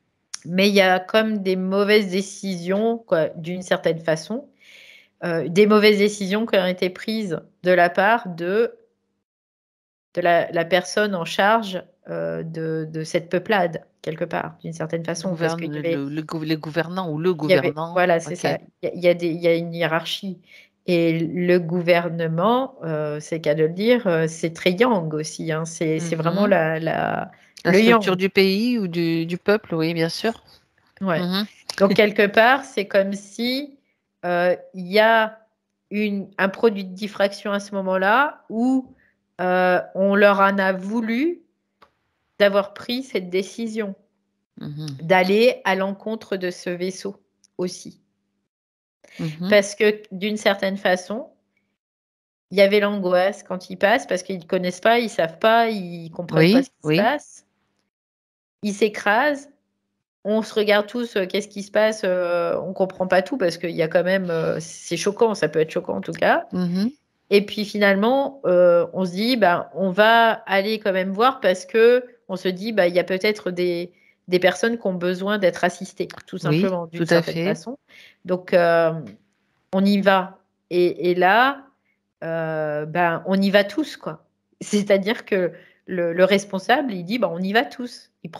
Mais il y a comme des mauvaises décisions, quoi, d'une certaine façon, des mauvaises décisions qui ont été prises de la part de la personne en charge de cette peuplade, quelque part, d'une certaine façon, parce qu'il y avait, Les gouvernants ou le gouvernant. voilà, c'est Ok. ça, il y a une hiérarchie. Et le gouvernement, c'est qu'à de le dire, c'est très yang aussi, hein, c'est vraiment Mhm. La le structure yang. du pays ou du peuple, oui, bien sûr. Ouais. Mhm. Donc, quelque part, c'est comme si il y a un produit de diffraction à ce moment-là où on leur en a voulu d'avoir pris cette décision, Mhm. d'aller à l'encontre de ce vaisseau aussi. Mhm. Parce que d'une certaine façon, il y avait l'angoisse quand ils passent, parce qu'ils ne connaissent pas, ils ne savent pas, ils ne comprennent pas Oui, ce qui se oui. passe. Ils s'écrasent. On se regarde tous, qu'est-ce qui se passe, on comprend pas tout parce qu'il y a quand même, c'est choquant, ça peut être choquant en tout cas. Mhm. Et puis finalement, on se dit, ben, on va aller quand même voir parce que on se dit, bah, il y a peut-être des personnes qui ont besoin d'être assistées, tout Oui, simplement, d'une tout à certaine fait. façon. Donc, on y va. Et là, ben, on y va tous, quoi. C'est-à-dire que le responsable, il dit, ben, on y va tous. Il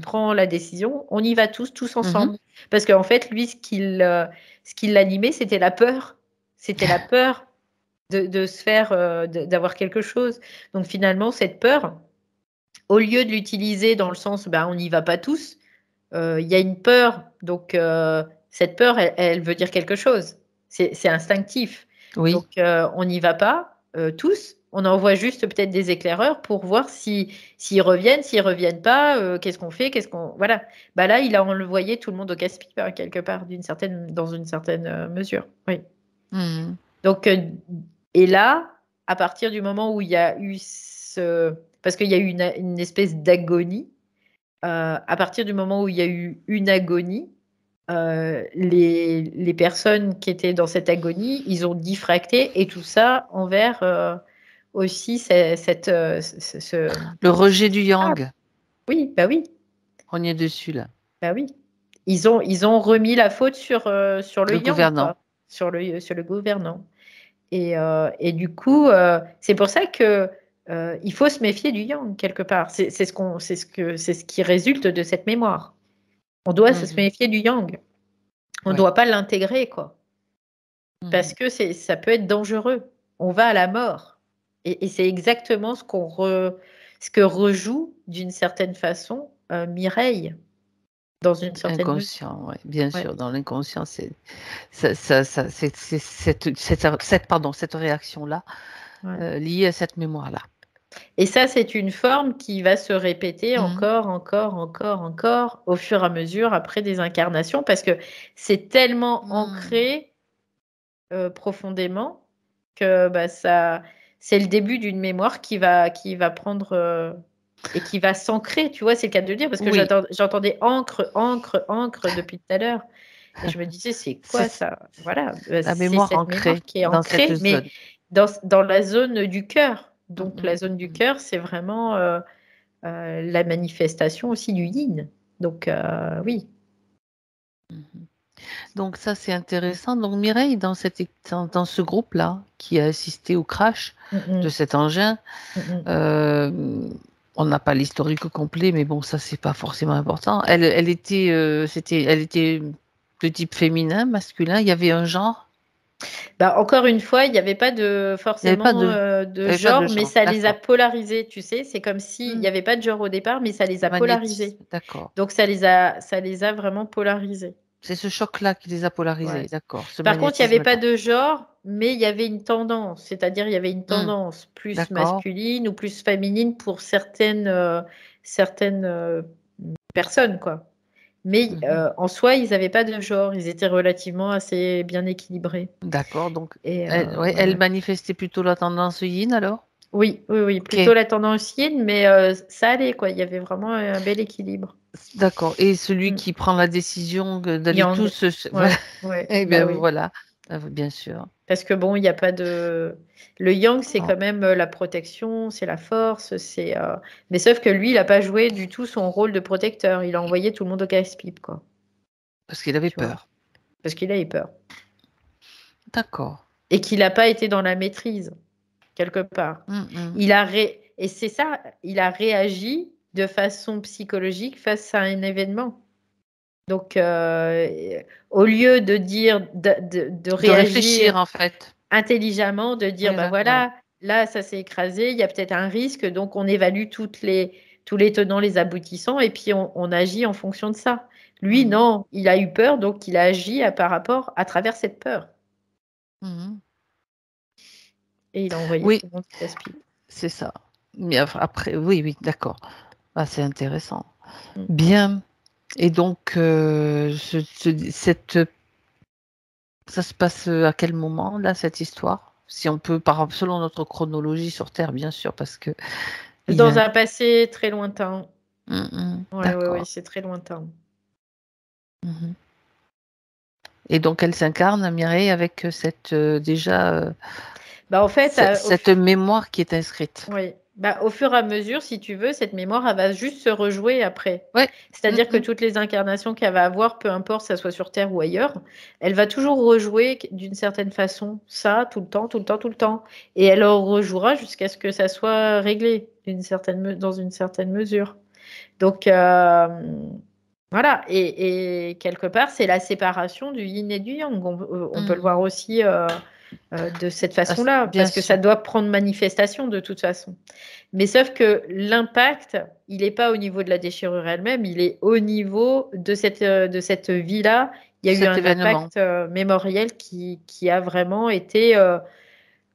prend la décision, on y va tous, tous Mhm. ensemble. Parce qu'en fait, lui, ce qui l'animait, c'était la peur. C'était la peur de se faire, d'avoir quelque chose. Donc finalement, cette peur, au lieu de l'utiliser dans le sens, ben, on n'y va pas tous, il y a une peur. Donc cette peur, elle veut dire quelque chose. C'est instinctif. Oui. Donc on n'y va pas tous. On envoie juste peut-être des éclaireurs pour voir s'ils reviennent, s'ils reviennent pas, qu'est-ce qu'on fait, qu'est-ce qu'on voilà. Bah là, il a envoyé tout le monde au casse-pipe hein, quelque part dans une certaine mesure. Oui. Mhm. Donc, et là, à partir du moment où il y a eu parce qu'il y a eu une espèce d'agonie, à partir du moment où il y a eu une agonie, les personnes qui étaient dans cette agonie, ils ont diffracté et tout ça envers aussi Le rejet du ah, yang. oui, bah oui, On y est dessus là. bah oui. Ils ont remis la faute sur le Le yang, gouvernant. quoi, sur le gouvernant. Et du coup, c'est pour ça que il faut se méfier du yang quelque part. C'est ce qui résulte de cette mémoire. On doit se Mhm. méfier du yang. On ne Ouais. doit pas l'intégrer, quoi. parce que ça peut être dangereux. On va à la mort. Et c'est exactement ce que rejoue d'une certaine façon Mireille, dans une certaine mesure. Inconscient, ouais, bien Ouais. sûr. Dans l'inconscient, c'est cette réaction-là Ouais. liée à cette mémoire-là. Et ça, c'est une forme qui va se répéter Mhm. encore au fur et à mesure après des incarnations, parce que c'est tellement ancré profondément que c'est le début d'une mémoire qui va prendre et qui va s'ancrer, tu vois, c'est le cas de le dire, parce que Oui. j'entendais encre depuis tout à l'heure. Et je me disais, c'est quoi ça? Voilà, La c'est mémoire cette ancrée mémoire qui est dans ancrée, cette mais zone. dans la zone du cœur. Donc, Mhm. la zone du cœur, c'est vraiment la manifestation aussi du yin. Donc, oui. Mhm. Donc ça, c'est intéressant. Donc Mireille, dans ce groupe-là, qui a assisté au crash de cet engin, on n'a pas l'historique complet, mais bon, ça, c'est pas forcément important. Elle était de type féminin, masculin. Il y avait un genre. Encore une fois, il n'y avait pas Il n'y avait pas forcément de, il y de avait pas de genre, mais genre. ça les a D'accord. polarisés, tu sais. C'est comme s'il n'y avait pas de genre au départ, mais ça les a polarisés. D'accord. Donc, ça les a vraiment polarisés. C'est ce choc-là qui les a polarisés. Ouais. D'accord. Ce Par contre, il n'y avait pas magnétisme-là. de genre, mais il y avait une tendance. C'est-à-dire, il y avait une tendance plus D'accord. masculine ou plus féminine pour certaines personnes, quoi. Mais en soi, ils n'avaient pas de genre. Ils étaient relativement assez bien équilibrés. D'accord. Donc, Et elle manifestait plutôt la tendance yin alors? oui, plutôt Ok. la tendance yin, mais ça allait, quoi. Il y avait vraiment un bel équilibre. D'accord. Et celui Mm. qui prend la décision d'aller Yang. tous, voilà. Ouais, Eh bah bien, oui. voilà. Bien sûr. Parce que bon, il n'y a pas de. Le yang, c'est Non. quand même la protection, c'est la force, Mais sauf que lui, il n'a pas joué du tout son rôle de protecteur. Il a envoyé tout le monde au casse-pipe, quoi. Parce qu'il avait Tu vois. peur. Parce qu'il a eu peur. D'accord. Et qu'il n'a pas été dans la maîtrise, quelque part. Et c'est ça, il a réagi de façon psychologique face à un événement. Donc, au lieu de dire, de De réfléchir, réagir en fait. intelligemment, de dire, Oui, bah voilà. voilà, là, ça s'est écrasé, il y a peut-être un risque, donc on évalue tous les tenants, les aboutissants, et puis on agit en fonction de ça. Lui, non, il a eu peur, donc il a agi par rapport à travers cette peur. Et il a envoyé Oui, tout le monde au casse-pipe. c'est ça. Mais après, oui, d'accord. Ah, c'est intéressant. Mm. Bien. Et donc, ça se passe à quel moment, là, cette histoire? Si on peut, selon notre chronologie sur Terre, bien sûr, parce que il y Dans a... un passé très lointain. D'accord. C'est très lointain. Mhm. Et donc, elle s'incarne, Mireille, avec En fait, cette mémoire qui est inscrite. oui. Au fur et à mesure, si tu veux, cette mémoire, elle va juste se rejouer après. Ouais. C'est-à-dire que toutes les incarnations qu'elle va avoir, peu importe, ça soit sur Terre ou ailleurs, elle va toujours rejouer d'une certaine façon ça tout le temps, tout le temps, tout le temps. Et elle en rejouera jusqu'à ce que ça soit réglé dans une certaine mesure. Donc, voilà. Et quelque part, c'est la séparation du yin et du yang. On peut le voir aussi de cette façon-là, Bien parce que ça sûr. doit prendre manifestation de toute façon. Mais sauf que l'impact, il n'est pas au niveau de la déchirure elle-même, il est au niveau de cette vie-là. Il y a eu Cet un événement. impact mémoriel qui a vraiment été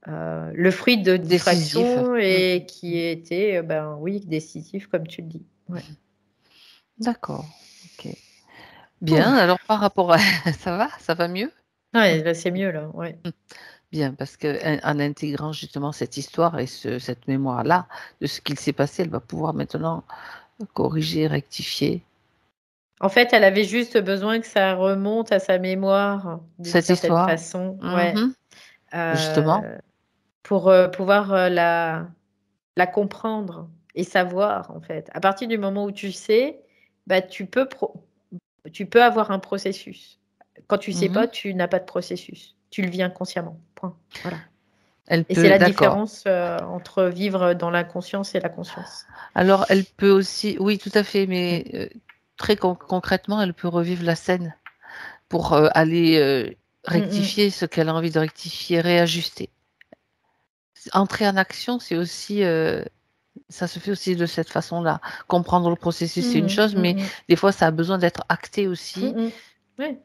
le fruit de Décisif. distraction et qui était, oui, décisif, comme tu le dis. Ouais. D'accord. Ok. Bien. Alors, par rapport à... Ça va mieux? Ouais, là, c'est mieux, là. Ouais. Bien, parce qu'en intégrant justement cette histoire et cette mémoire-là de ce qu'il s'est passé, elle va pouvoir maintenant corriger, rectifier En fait, elle avait juste besoin que ça remonte à sa mémoire d'une cette certaine histoire. façon, ouais, Mhm. Justement, euh, pour pouvoir la comprendre et savoir, en fait. À partir du moment où tu sais, tu peux avoir un processus. Quand tu sais pas, tu n'as pas de processus. Tu le vis inconsciemment. Point. Voilà. elle Et c'est peut, la d'accord. différence entre vivre dans l'inconscience et la conscience. Alors, elle peut aussi, oui, tout à fait, mais très concrètement, elle peut revivre la scène pour aller rectifier ce qu'elle a envie de rectifier, réajuster. Entrer en action, c'est aussi, ça se fait aussi de cette façon-là. Comprendre le processus, c'est une chose, mais des fois, ça a besoin d'être acté aussi. Oui,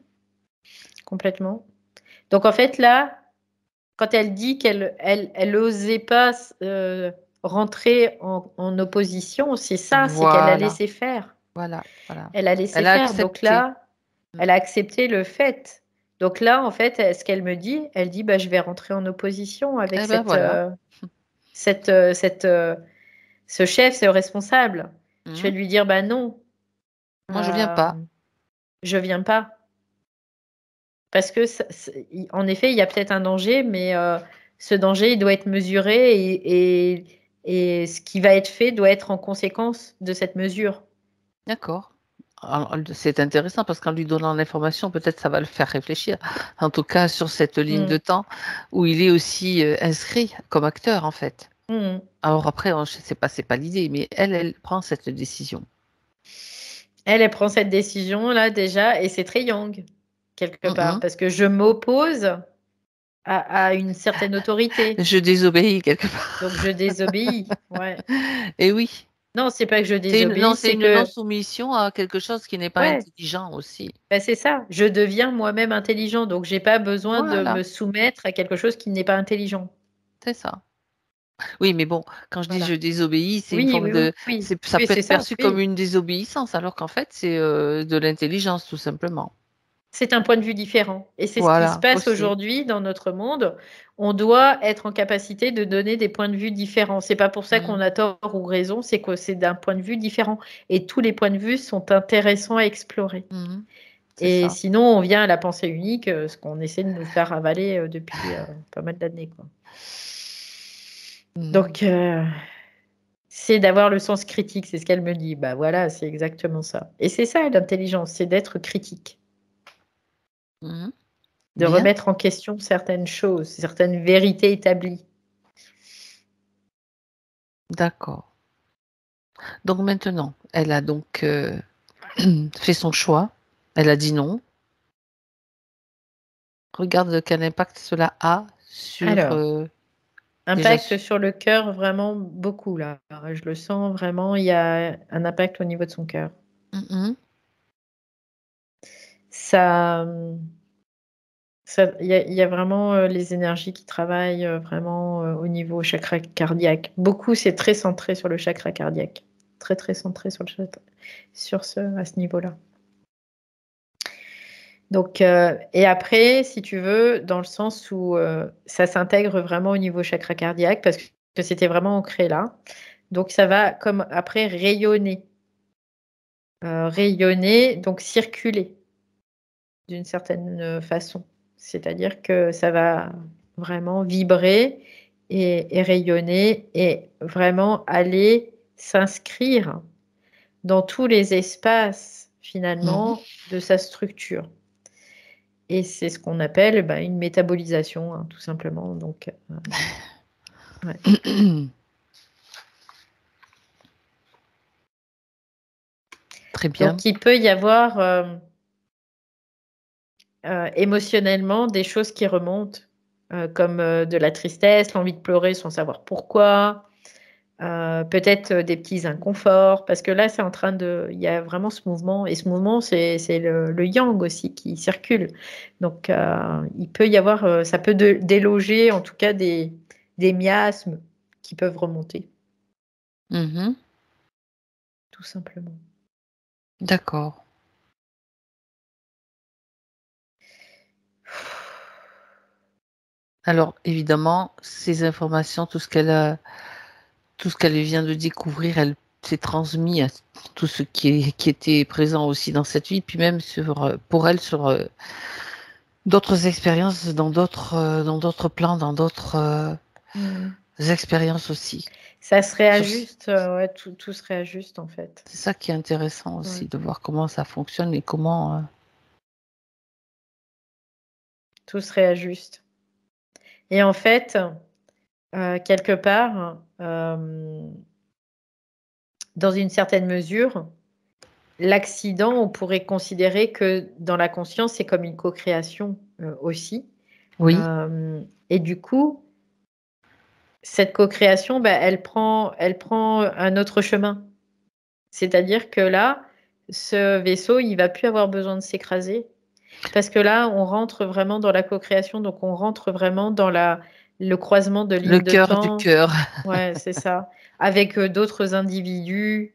complètement. Donc, en fait, là, quand elle dit qu'elle n'osait pas rentrer en opposition, c'est ça, c'est qu'elle a laissé faire. Voilà. Elle a laissé Elle a faire. accepté. Donc là, elle a accepté le fait. Donc là, en fait, ce qu'elle me dit, elle dit, bah, je vais rentrer en opposition avec Eh ben voilà. ce chef, ce responsable. Je vais lui dire, bah non. Moi, je viens pas. Je viens pas. Parce que, en effet, il y a peut-être un danger, mais ce danger, il doit être mesuré et ce qui va être fait doit être en conséquence de cette mesure. D'accord. C'est intéressant parce qu'en lui donnant l'information, peut-être ça va le faire réfléchir. En tout cas, sur cette ligne de temps où il est aussi inscrit comme acteur, en fait. Alors après, je sais pas, c'est pas l'idée, mais elle prend cette décision. Elle prend cette décision-là déjà, et c'est très Yang, quelque part, parce que je m'oppose à une certaine autorité. Je désobéis quelque part. Donc je désobéis, ouais. Et oui. Non, c'est pas que je désobéis, c'est une non-soumission à quelque chose qui n'est pas intelligent aussi. Ben, c'est ça, je deviens moi-même intelligent, donc j'ai pas besoin de me soumettre à quelque chose qui n'est pas intelligent. C'est ça. Oui, mais bon, quand je dis je désobéis, c'est une forme de... Ça peut être perçu comme une désobéissance, alors qu'en fait, c'est de l'intelligence, tout simplement. C'est un point de vue différent. Et c'est ce qui se passe aujourd'hui dans notre monde. On doit être en capacité de donner des points de vue différents. C'est pas pour ça qu'on a tort ou raison, c'est que c'est d'un point de vue différent. Et tous les points de vue sont intéressants à explorer. Et sinon, on vient à la pensée unique, ce qu'on essaie de nous faire avaler depuis pas mal d'années. Donc, c'est d'avoir le sens critique, c'est ce qu'elle me dit. Bah voilà, c'est exactement ça. Et c'est ça l'intelligence, c'est d'être critique. De remettre en question certaines choses, certaines vérités établies. D'accord. Donc maintenant, elle a donc fait son choix. Elle a dit non. Regarde quel impact cela a sur... Alors, impact sur le cœur, vraiment beaucoup là. Je le sens vraiment, il y a un impact au niveau de son cœur. Ça... Il y a vraiment les énergies qui travaillent vraiment au niveau chakra cardiaque. Beaucoup, c'est très centré sur le chakra cardiaque. Très, très centré sur à ce niveau-là. Donc, et après, si tu veux, dans le sens où ça s'intègre vraiment au niveau chakra cardiaque, parce que c'était vraiment ancré là. Donc, ça va comme après rayonner. Rayonner, donc circuler d'une certaine façon. C'est-à-dire que ça va vraiment vibrer et rayonner et vraiment aller s'inscrire dans tous les espaces finalement de sa structure. Et c'est ce qu'on appelle une métabolisation, hein, tout simplement. Donc, Très bien. Donc, il peut y avoir émotionnellement des choses qui remontent, comme de la tristesse, l'envie de pleurer sans savoir pourquoi, peut-être des petits inconforts, parce que là, c'est en train de... Il y a vraiment ce mouvement, et ce mouvement, c'est le yang aussi qui circule. Donc, il peut y avoir... ça peut déloger, en tout cas, des miasmes qui peuvent remonter. Tout simplement. D'accord. Alors, évidemment, ces informations, tout ce qu'elle vient de découvrir, elle s'est transmis à tout ce qui était présent aussi dans cette vie, puis même pour elle sur d'autres expériences, dans d'autres plans, dans d'autres expériences aussi. Ça se réajuste, ouais, tout se réajuste en fait. C'est ça qui est intéressant aussi, de voir comment ça fonctionne et comment... Tout se réajuste. Et en fait, quelque part, dans une certaine mesure, l'accident, on pourrait considérer que dans la conscience, c'est comme une co-création aussi. Oui, Et du coup, cette co-création, elle prend un autre chemin. C'est-à-dire que là, ce vaisseau, il va plus avoir besoin de s'écraser. Parce que là, on rentre vraiment dans la co-création, donc on rentre vraiment dans le croisement de le lignes de cœur du temps. cœur. Ouais, c'est ça. Avec d'autres individus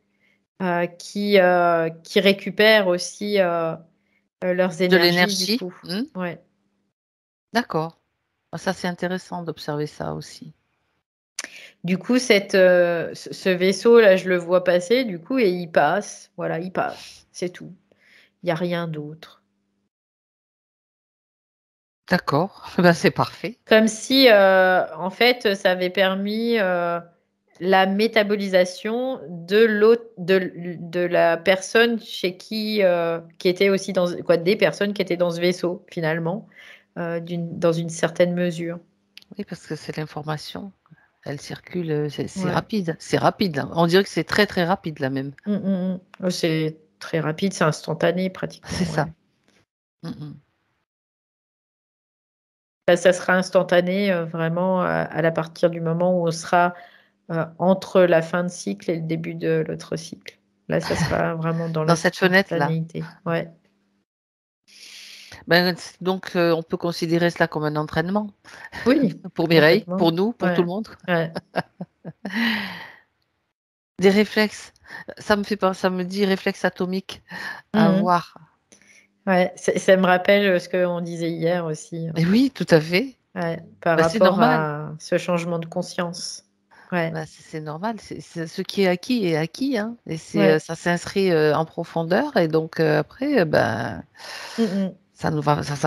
qui récupèrent aussi leurs De énergies, du l'énergie. coup. Ouais. D'accord. Ah, ça, c'est intéressant d'observer ça aussi. Du coup, ce vaisseau-là, je le vois passer, du coup, et il passe. Voilà, il passe. C'est tout. Il n'y a rien d'autre. D'accord. Ben, c'est parfait. Comme si, en fait, ça avait permis la métabolisation de l'autre, de la personne chez qui était aussi des personnes qui étaient dans ce vaisseau, finalement, dans une certaine mesure. Oui, parce que c'est l'information. Elle circule, c'est Ouais. rapide. C'est rapide, là. On dirait que c'est très, très rapide, là même. Oh, c'est très rapide, c'est instantané C'est pratiquement. ça. Ouais. Mm, mm. Ça sera instantané vraiment à la partir du moment où on sera entre la fin de cycle et le début de l'autre cycle. Là, ça sera vraiment dans Dans cette fenêtre-là. l'instantanéité. Ouais. Ben, donc, on peut considérer cela comme un entraînement Oui, pour Mireille, complètement. pour nous, pour tout Ouais. le monde. Ouais. Des réflexes. Ça me dit réflexe atomique à Mhm. avoir. Ouais. Ça me rappelle ce qu'on disait hier aussi, Et oui, tout à fait. ouais, par Ben, c'est rapport normal. à ce changement de conscience. Ouais. Ben, c'est normal. Ce qui est acquis, hein. Et Ouais. ça s'inscrit en profondeur. Et donc, après, ben, Mhm. ça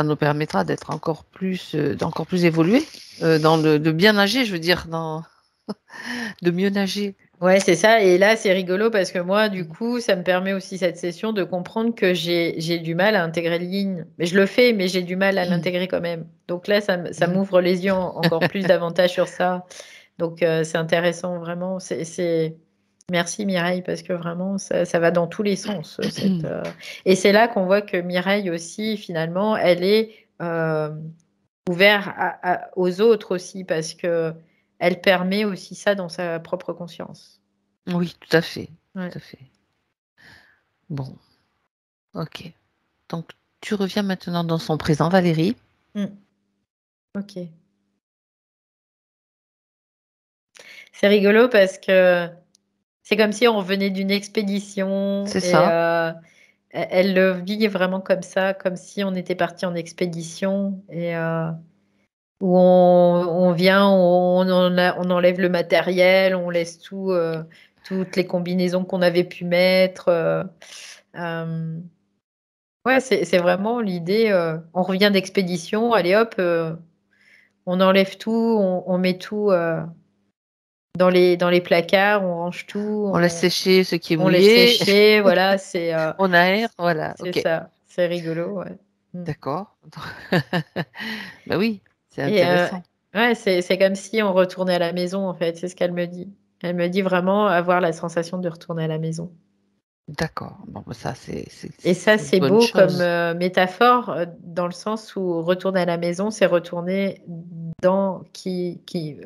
nous permettra d'être d'encore plus évolué, de bien nager, je veux dire, de mieux nager. Ouais, c'est ça. Et là, c'est rigolo parce que moi, du Mhm. coup, ça me permet aussi cette session de comprendre que j'ai du mal à intégrer le yin. Mais je le fais, mais j'ai du mal à l'intégrer quand même. Donc là, ça Mhm. m'ouvre les yeux encore plus davantage sur ça. Donc c'est intéressant, vraiment. Merci Mireille, parce que vraiment, ça va dans tous les sens. Et c'est là qu'on voit que Mireille aussi, finalement, elle est ouverte aux autres aussi, parce que elle permet aussi ça dans sa propre conscience. Oui, tout à fait. Ouais. Tout à fait. Bon, ok. Donc, tu reviens maintenant dans son présent, Valérie. Mm. Ok. C'est rigolo parce que c'est comme si on revenait d'une expédition C'est et ça. elle le vit vraiment comme ça, comme si on était parti en expédition et où on vient, on enlève le matériel, on laisse toutes les combinaisons qu'on avait pu mettre. Euh, ouais, c'est vraiment l'idée. On revient d'expédition, allez hop, on enlève tout, on met tout dans les placards, on range tout, On laisse sécher ce qui est on laisse mouillé. sécher. Voilà, On aère. Voilà. c'est Ok. ça. C'est rigolo, ouais. Mm. D'accord. Ben oui, c'est Et intéressant. ouais, c'est comme si on retournait à la maison, en fait. C'est ce qu'elle me dit. Elle me dit vraiment avoir la sensation de retourner à la maison. D'accord. Bon, ben ça, Et ça, c'est une c'est bonne beau comme chose. métaphore, dans le sens où retourner à la maison, c'est retourner dans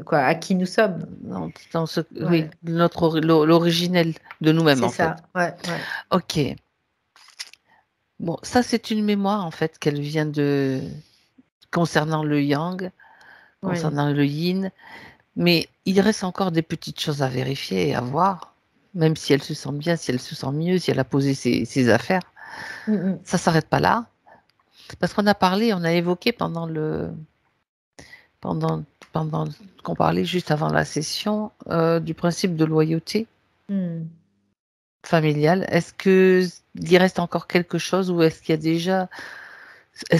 quoi, à qui nous sommes. Oui, Ouais, l'originel de nous-mêmes, c'est en fait. ça. Ouais, ouais. Ok. Bon, ça, c'est une mémoire, en fait, qu'elle vient concernant le yang, Ouais. concernant le yin. Mais il reste encore des petites choses à vérifier et à voir, même si elle se sent bien, si elle se sent mieux, si elle a posé ses affaires. Mm, mm. Ça s'arrête pas là, parce qu'on a parlé, on a évoqué pendant, pendant qu'on parlait juste avant la session du principe de loyauté Mm. familiale. Est-ce que il y reste encore quelque chose ou est-ce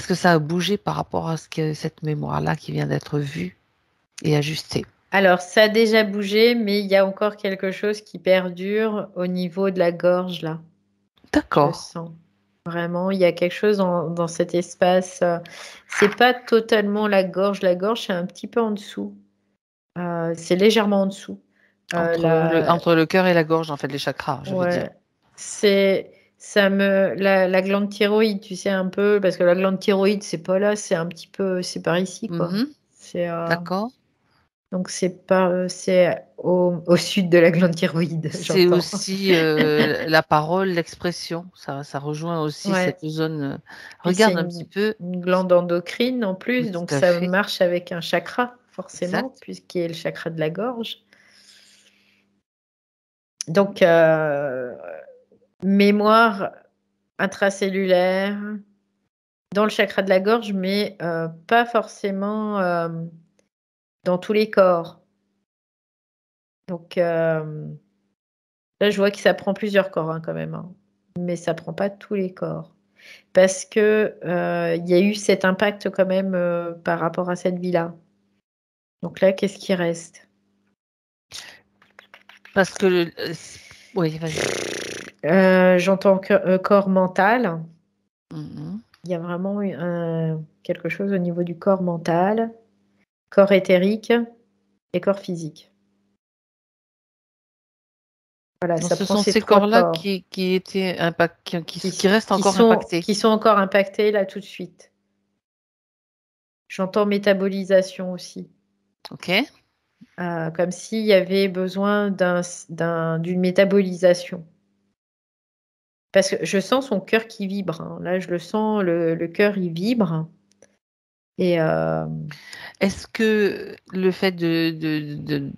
que ça a bougé par rapport à cette mémoire-là qui vient d'être vue et ajustée? Alors, ça a déjà bougé, mais il y a encore quelque chose qui perdure au niveau de la gorge, là. Je D'accord. sens. Vraiment, il y a quelque chose dans cet espace. C'est pas totalement la gorge. La gorge, c'est un petit peu en dessous. C'est légèrement en dessous. Entre le cœur et la gorge, en fait, les chakras, je veux dire. Ouais. C'est la glande thyroïde, tu sais, un peu, parce que la glande thyroïde, c'est pas là, c'est un petit peu, c'est par ici, quoi. C'est, D'accord. donc, c'est au sud de la glande thyroïde, C'est j'entends. aussi la parole, l'expression. Ça rejoint aussi Ouais. cette zone. Puis c'est Regarde un petit peu. une glande endocrine en plus, Tout donc à ça fait. marche avec un chakra, forcément, Exact. puisqu'il est le chakra de la gorge. Donc, mémoire intracellulaire dans le chakra de la gorge, mais pas forcément dans tous les corps. Donc, là, je vois que ça prend plusieurs corps hein, quand même, hein. Mais ça prend pas tous les corps. Parce que il y a eu cet impact quand même par rapport à cette vie-là. Donc là, qu'est-ce qui reste? Parce que oui, vas-y. J'entends corps mental. Mhm. Il y a vraiment quelque chose au niveau du corps mental, corps éthérique et corps physique. Voilà, Donc, ça ce prend sont ces ces trois corps-là corps qui étaient qui restent encore qui impactés. sont encore impactés là tout de suite. J'entends métabolisation aussi. Ok. Comme s'il y avait besoin d'une métabolisation. Parce que je sens son cœur qui vibre, hein. Là, je le sens, le cœur, il vibre. Et Est-ce que le fait de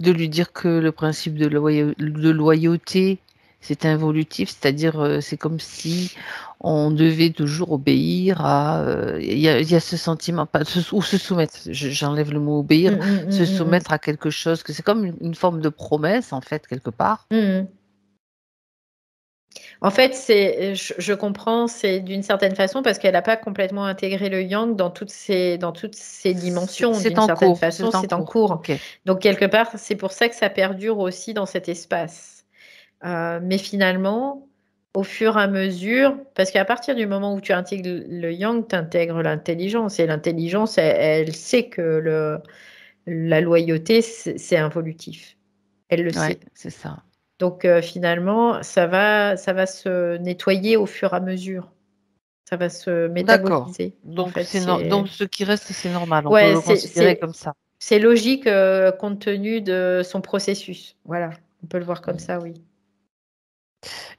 lui dire que le principe de loyauté, c'est involutif, c'est-à-dire c'est comme si on devait toujours obéir à... Il y a ce sentiment, ou se soumettre, j'enlève le mot obéir, se soumettre à quelque chose, que c'est comme une forme de promesse, en fait, quelque part. En fait, je comprends, c'est d'une certaine façon parce qu'elle n'a pas complètement intégré le yang dans toutes ses dimensions. C'est D'une en certaine cours, façon, c'est en c'est en cours. cours. Ok. Donc, quelque part, c'est pour ça que ça perdure aussi dans cet espace. Mais finalement, au fur et à mesure, parce qu'à partir du moment où tu intègres le yang, tu intègres l'intelligence. Et l'intelligence, elle sait que la loyauté, c'est involutif. Elle le Ouais, sait. c'est ça. Donc finalement, ça va se nettoyer au fur et à mesure. Ça va se D'accord. métaboliser. En Donc, fait, donc, ce qui reste, c'est normal. On peut ouais, le considérer comme ça. c'est logique compte tenu de son processus. Voilà, on peut le voir comme ça, oui.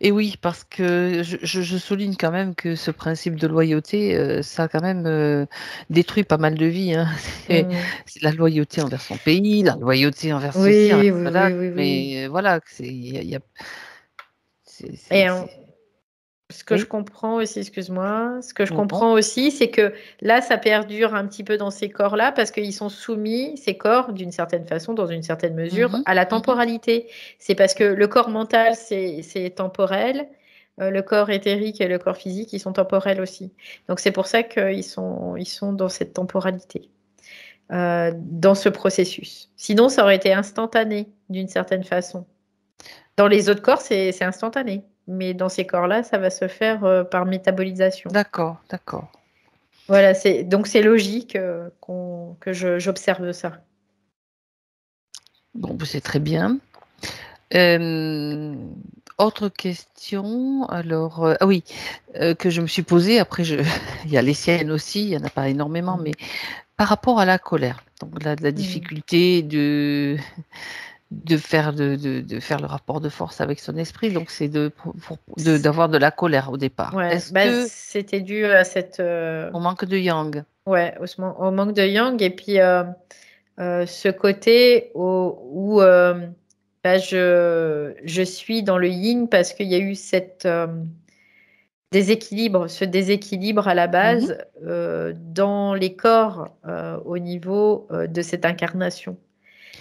Et oui, parce que je souligne quand même que ce principe de loyauté, ça a quand même détruit pas mal de vies, hein. C'est la loyauté envers son pays, la loyauté envers ceci, envers Oui, oui, cela. oui, oui, oui. Mais voilà, Et c'est- ce que je oui, comprends aussi, excuse-moi, ce que je non. comprends aussi, c'est que là, ça perdure un petit peu dans ces corps-là parce qu'ils sont soumis, ces corps, d'une certaine façon, dans une certaine mesure, Mhm, à la mhm. temporalité. C'est parce que le corps mental, c'est temporel. Le corps éthérique et le corps physique, ils sont temporels aussi. Donc, c'est pour ça qu'ils ils sont dans cette temporalité, dans ce processus. Sinon, ça aurait été instantané, d'une certaine façon. Dans les autres corps, c'est instantané. Mais dans ces corps-là, ça va se faire par métabolisation. D'accord, d'accord. Voilà, donc c'est logique que j'observe ça. Bon, c'est très bien. Euh, Autre question, alors, ah oui, que je me suis posée, après, il y a les siennes aussi, il n'y en a pas énormément, mais par rapport à la colère, donc la difficulté de faire, de faire le rapport de force avec son esprit, donc c'est d'avoir de la colère au départ. Ouais, Est-ce bah, que c'était dû à on manque de yang? ouais, au manque de yang et puis ce côté où bah, je suis dans le yin parce qu'il y a eu ce déséquilibre à la Mhm, base dans les corps au niveau de cette incarnation.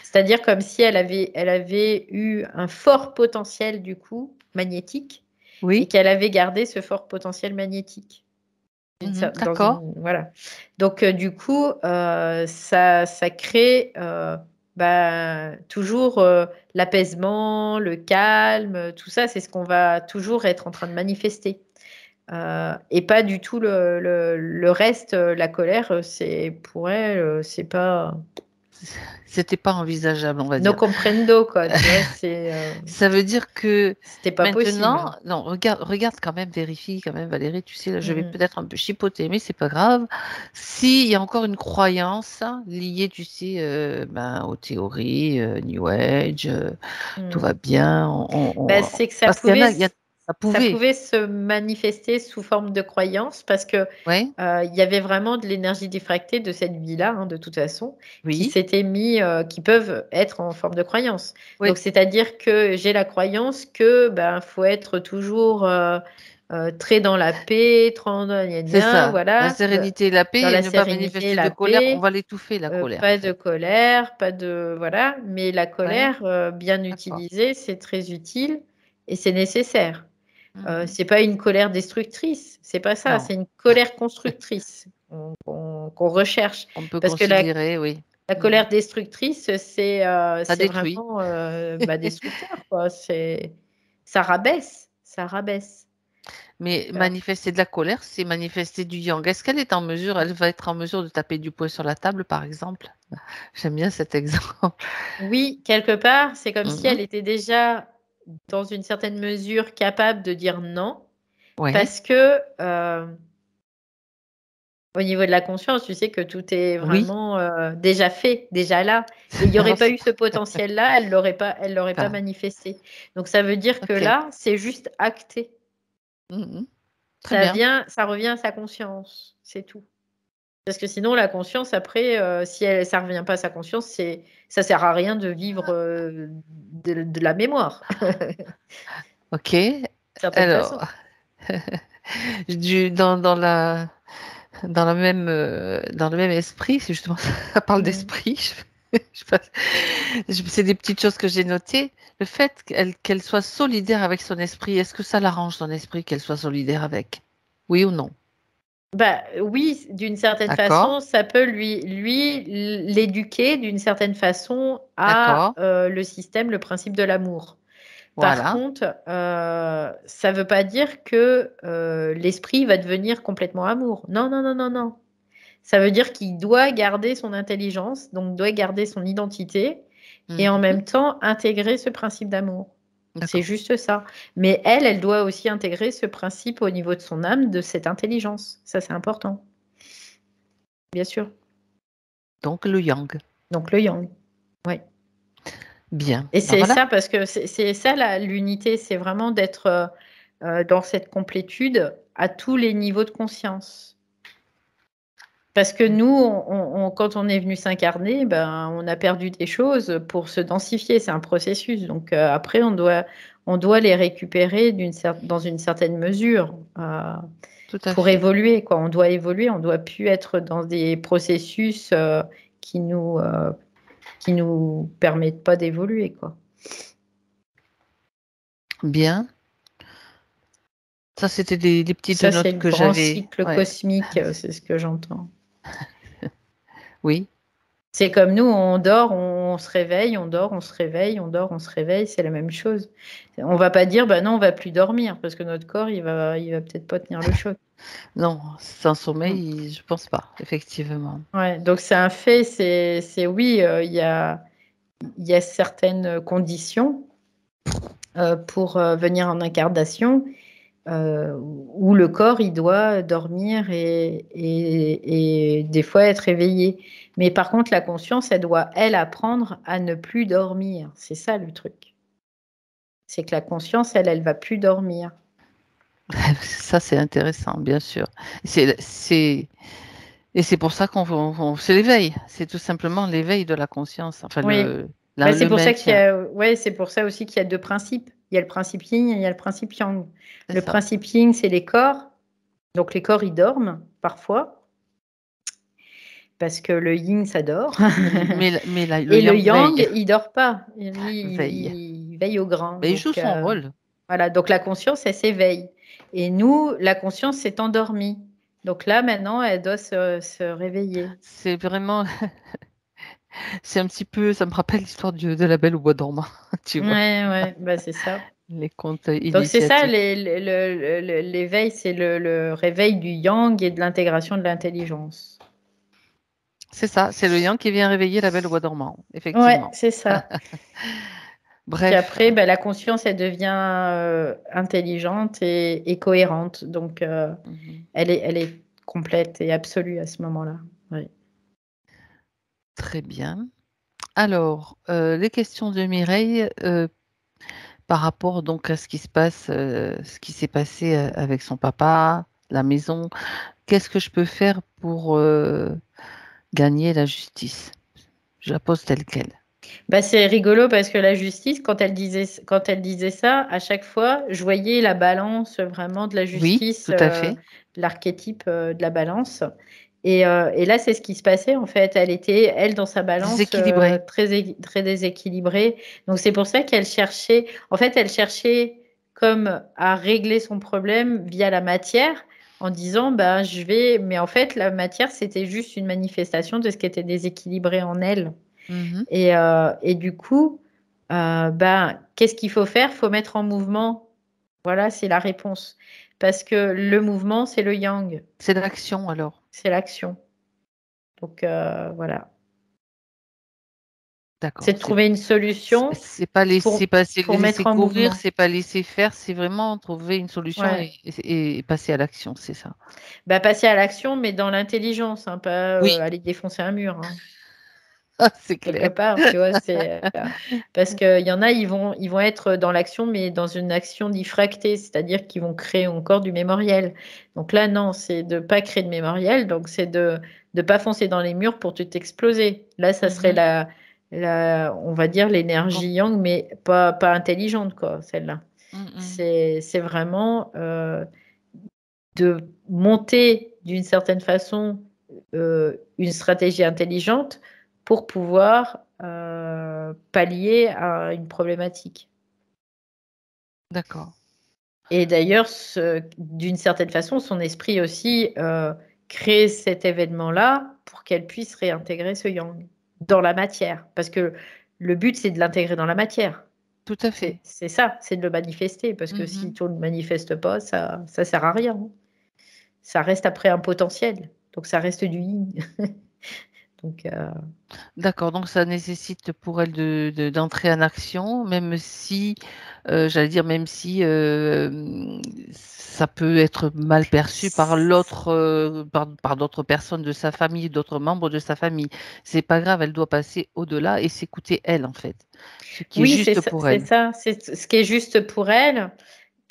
C'est-à-dire comme si elle avait eu un fort potentiel du coup magnétique et oui, qu'elle avait gardé ce fort potentiel magnétique. d'accord, Voilà. Donc du coup, ça crée bah, toujours l'apaisement, le calme, tout ça, c'est ce qu'on va toujours être en train de manifester. Et pas du tout le reste, la colère, c'est pour elle, c'est pas. c'était pas envisageable, on va No dire. comprendo, quoi. Tu vois, Ça veut dire que c'était pas maintenant, possible. non, regarde quand même, vérifie quand même, Valérie, tu sais, là, je vais Mhm. peut-être un peu chipoter, mais c'est pas grave. S'il y a encore une croyance liée, tu sais, aux théories, New Age, tout va Mhm. bien, C'est que parce qu'il y en a, ça ça pouvait, pouvait se manifester sous forme de croyance parce que ouais, il y avait vraiment de l'énergie diffractée de cette vie-là, hein, de toute façon, qui oui, s'était mis, qui peuvent être en forme de croyance. oui, Donc, c'est-à-dire que j'ai la croyance que faut être toujours très dans la paix, gna c'est gna, ça. La voilà, sérénité et la dans paix et la ne pas sérénité, manifester de la colère, on paix, va l'étouffer, la colère, en pas de fait. colère, pas de voilà, mais la Ouais, colère bien d'accord. utilisée, c'est très utile et c'est nécessaire. Mhm. C'est pas une colère destructrice, c'est pas ça, Non, c'est une colère constructrice qu'on recherche. on peut Parce que considérer, oui. la Mhm. colère destructrice, Ça c'est détruit. vraiment destructeur, quoi. Ça rabaisse, ça rabaisse. Mais Euh, manifester de la colère, c'est manifester du yang. Est-ce qu'elle est en mesure, elle va être en mesure de taper du poing sur la table, par exemple? J'aime bien cet exemple. oui, quelque part, c'est comme si Mhm. elle était déjà, dans une certaine mesure, capable de dire non, Ouais. parce que au niveau de la conscience, tu sais que tout est Oui. vraiment déjà fait, déjà là. Et il n'y aurait pas eu ce potentiel-là, elle l'aurait pas Enfin, manifesté. Donc ça veut dire que ok. là, c'est juste acté. Mhm. Très bien. Ça revient à sa conscience, c'est tout. Parce que sinon, la conscience, après, si ça revient pas à sa conscience, ça sert à rien de vivre de la mémoire, Ok. d'une certaine Alors, façon. dans le même esprit, c'est justement ça parle Mm. d'esprit. C'est des petites choses que j'ai notées. Le fait qu'elle soit solidaire avec son esprit, est-ce que ça l'arrange son esprit qu'elle soit solidaire avec? Oui ou non? Oui, d'une certaine D'accord, façon, ça peut l'éduquer d'une certaine façon à d'accord, le système, le principe de l'amour. Par voilà. contre, ça ne veut pas dire que l'esprit va devenir complètement amour. Non, non, non, non, non. Ça veut dire qu'il doit garder son intelligence, donc doit garder son identité et en Mhm, même temps intégrer ce principe d'amour. C'est d'accord. juste ça. Mais elle doit aussi intégrer ce principe au niveau de son âme, de cette intelligence. Ça, c'est important, bien sûr. Donc le yang. Donc le yang. Oui. Bien. Et Ben c'est voilà. ça, parce que c'est ça l'unité, c'est vraiment d'être dans cette complétude à tous les niveaux de conscience. Parce que nous, quand on est venu s'incarner, on a perdu des choses pour se densifier. C'est un processus. Donc après, on doit les récupérer dans une certaine mesure Tout à pour fait. évoluer, quoi. On doit évoluer. On doit plus être dans des processus qui nous qui nous permettent pas d'évoluer, quoi. Bien. Ça, c'était des petites Ça, c'est notes le que grand j'avais. cycle Ouais. cosmique, c'est ce que j'entends. Oui. C'est comme nous, on dort, on se réveille, on dort, on se réveille, on dort, on se réveille, c'est la même chose. On va pas dire, bah non, on va plus dormir, parce que notre corps, il va peut-être pas tenir le choc. Non, sans Mm. sommeil, je pense pas, effectivement. Ouais, donc c'est un fait, oui, il y a certaines conditions pour venir en incarnation où le corps, il doit dormir et des fois être éveillé. Mais par contre, la conscience, elle doit, elle, apprendre à ne plus dormir. C'est ça le truc. C'est que la conscience, elle va plus dormir. Ça, c'est intéressant, bien sûr. Et c'est pour ça c'est l'éveil. C'est tout simplement l'éveil de la conscience, enfin Oui. C'est le pour ça maintien. ouais, c'est pour ça aussi qu'il y a deux principes. Il y a le principe yin et il y a le principe yang. C'est Le ça. principe yin, c'est les corps. Donc les corps, ils dorment parfois parce que le yin, ça dort. Le Et le yang yang, veille, il dort pas. Lui, veille. il veille au grain. Mais il joue Donc, son rôle. voilà. Donc, la conscience, elle s'éveille. Et nous, la conscience s'est endormie. Donc là, maintenant, elle doit se réveiller. C'est vraiment, c'est un petit peu, ça me rappelle l'histoire de la Belle au bois dormant, tu vois, Ouais, ouais, c'est ça. les contes Donc, c'est ça, initiatiques. l'éveil, c'est le réveil du yang et de l'intégration de l'intelligence. C'est ça, c'est le yang qui vient réveiller la belle au bois dormant, Ouais, effectivement. c'est ça. Puis Bref, après, la conscience, elle devient intelligente et cohérente. Donc, mhm. elle est complète et absolue à ce moment-là. Oui. Très bien. Alors, les questions de Mireille par rapport donc à ce qui se passe, ce qui s'est passé avec son papa, la maison. Qu'est-ce que je peux faire pour gagner la justice? Je la pose telle qu'elle. C'est rigolo parce que la justice, quand elle disait ça, à chaque fois, je voyais la balance vraiment de la Oui, justice, tout à fait. l'archétype de la balance. Et là, c'est ce qui se passait en fait. Elle était, elle, dans sa balance, Déséquilibré. très déséquilibrée. Donc c'est pour ça qu'elle cherchait, en fait, elle cherchait comme à régler son problème via la matière en disant, je vais, mais en fait, la matière, c'était juste une manifestation de ce qui était déséquilibré en elle. Mhm. Et du coup, qu'est-ce qu'il faut faire? Il faut mettre en mouvement. Voilà, c'est la réponse. Parce que le mouvement, c'est le yang, C'est l'action alors. c'est l'action. Donc voilà. C'est D'accord. de trouver une solution C'est pas laisser pour, passer, pour laisser mettre en courir, mouvement. c'est pas laisser faire, c'est vraiment trouver une solution Ouais. et passer à l'action, c'est ça. Passer à l'action, mais dans l'intelligence, hein, pas Oui, aller défoncer un mur, hein. c'est Quelque clair. part, tu vois, c'est parce qu'il y en a, ils vont être dans l'action, mais dans une action diffractée, c'est-à-dire qu'ils vont créer encore du mémoriel. Donc là, non, c'est de pas créer de mémoriel, donc c'est de pas foncer dans les murs pour tout exploser. Là, ça serait Mhm. on va dire l'énergie yang, mais pas intelligente, quoi, celle-là. Mhm. C'est vraiment de monter d'une certaine façon une stratégie intelligente pour pouvoir pallier à une problématique. D'accord. Et d'ailleurs, d'une certaine façon, son esprit aussi crée cet événement-là pour qu'elle puisse réintégrer ce yang dans la matière. Parce que le but, c'est de l'intégrer dans la matière. Tout à fait. C'est ça, c'est de le manifester. Parce que si Mhm. tu ne le manifestes pas, ça sert à rien, hein. Ça reste après un potentiel. Donc ça reste du yin. Donc D'accord, donc ça nécessite pour elle d'entrer en action, même si, j'allais dire, même si ça peut être mal perçu par l'autre, par d'autres personnes de sa famille, d'autres membres de sa famille. C'est pas grave, elle doit passer au-delà et s'écouter elle, en fait, ce qui est oui, juste pour c'est elle. ça. C'est ce qui est juste pour elle.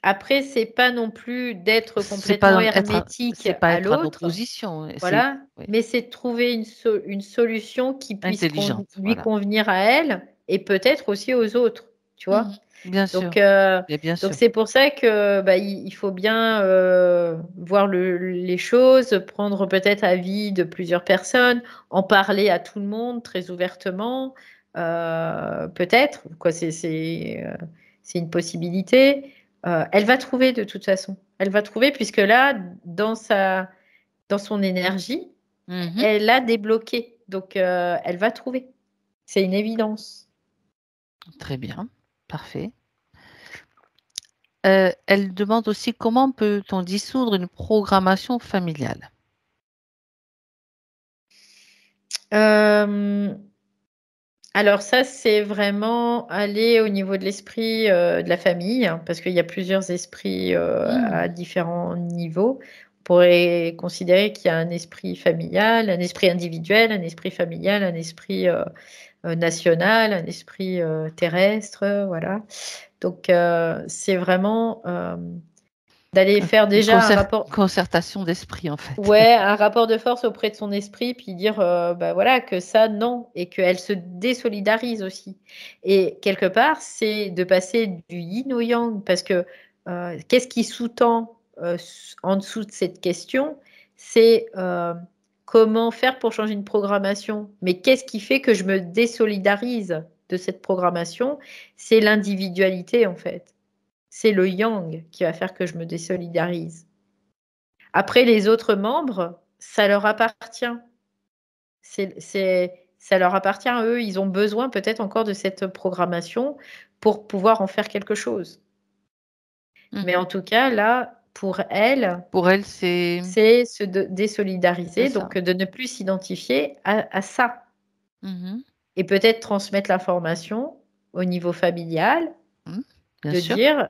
Après, c'est pas non plus d'être C'est complètement pas hermétique c'est pas à être en l'autre. opposition, hein, c'est Voilà. ouais, Mais c'est de trouver une solution qui puisse intelligente, lui voilà. convenir à elle et peut-être aussi aux autres. Tu Mhm. vois? Bien Donc, sûr, bien sûr. c'est pour ça que il faut bien voir les choses, prendre peut-être avis de plusieurs personnes, en parler à tout le monde très ouvertement, peut-être. Quoi, c'est une possibilité. Elle va trouver de toute façon. Elle va trouver puisque là, dans son énergie, Mhm. elle a débloqué. Donc, elle va trouver. C'est une évidence. Très bien, parfait. Elle demande aussi comment peut-on dissoudre une programmation familiale? Euh, Alors ça, c'est vraiment aller au niveau de l'esprit de la famille, hein, parce qu'il y a plusieurs esprits à Hmm, différents niveaux. On pourrait considérer qu'il y a un esprit familial, un esprit individuel, un esprit familial, un esprit national, un esprit terrestre, voilà. Donc c'est vraiment d'aller faire Une déjà un rapport. concertation d'esprit, en fait. Ouais, un rapport de force auprès de son esprit, puis dire voilà que ça non, et qu'elle se désolidarise aussi. Et quelque part, c'est de passer du yin au yang, parce que qu'est-ce qui sous-tend en dessous de cette question? C'est comment faire pour changer une programmation. Mais qu'est-ce qui fait que je me désolidarise de cette programmation? C'est l'individualité en fait. C'est le yang qui va faire que je me désolidarise. Après, les autres membres, ça leur appartient. Ça leur appartient à eux. Ils ont besoin peut-être encore de cette programmation pour pouvoir en faire quelque chose. Mais Mhm. en tout cas, là, pour elle, c'est se désolidariser, C'est ça. donc de ne plus s'identifier à ça. Mhm. Et peut-être transmettre l'information au niveau familial, Bien de sûr. dire,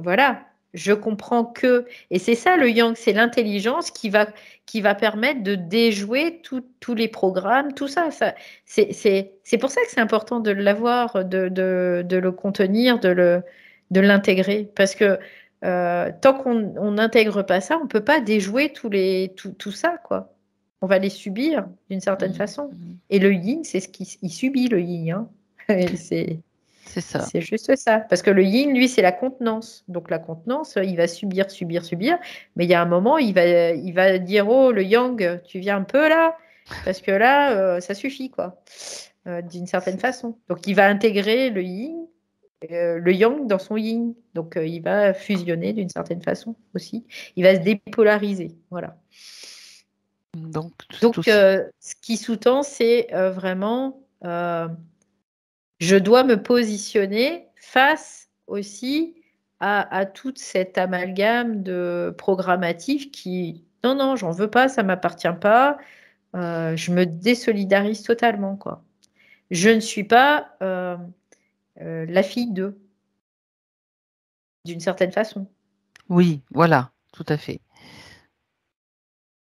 voilà, je comprends que... Et c'est ça le yang, c'est l'intelligence qui va permettre de déjouer tous les programmes, tout ça. C'est pour ça que c'est important de l'avoir, de le contenir, de l'intégrer. Parce que tant qu'on n'intègre pas ça, on ne peut pas déjouer tout ça, quoi. On va les subir d'une certaine façon. Mhm. Et le yin, c'est ce il subit le yin. Hein. C'est ça. C'est juste ça. Parce que le yin, lui, c'est la contenance. Donc la contenance, il va subir. Mais il y a un moment, il va dire, oh, le yang, tu viens un peu là. Parce que là, ça suffit, quoi. D'une certaine façon. Donc il va intégrer le yin, le yang dans son yin. Donc il va fusionner d'une certaine façon aussi. Il va se dépolariser. Voilà. Donc, Ce qui sous-tend, c'est vraiment... je dois me positionner face aussi à toute cet amalgame de programmatif qui, non, non, j'en veux pas, ça m'appartient pas. Je me désolidarise totalement, quoi. Je ne suis pas la fille d'eux, d'une certaine façon. oui, voilà, tout à fait.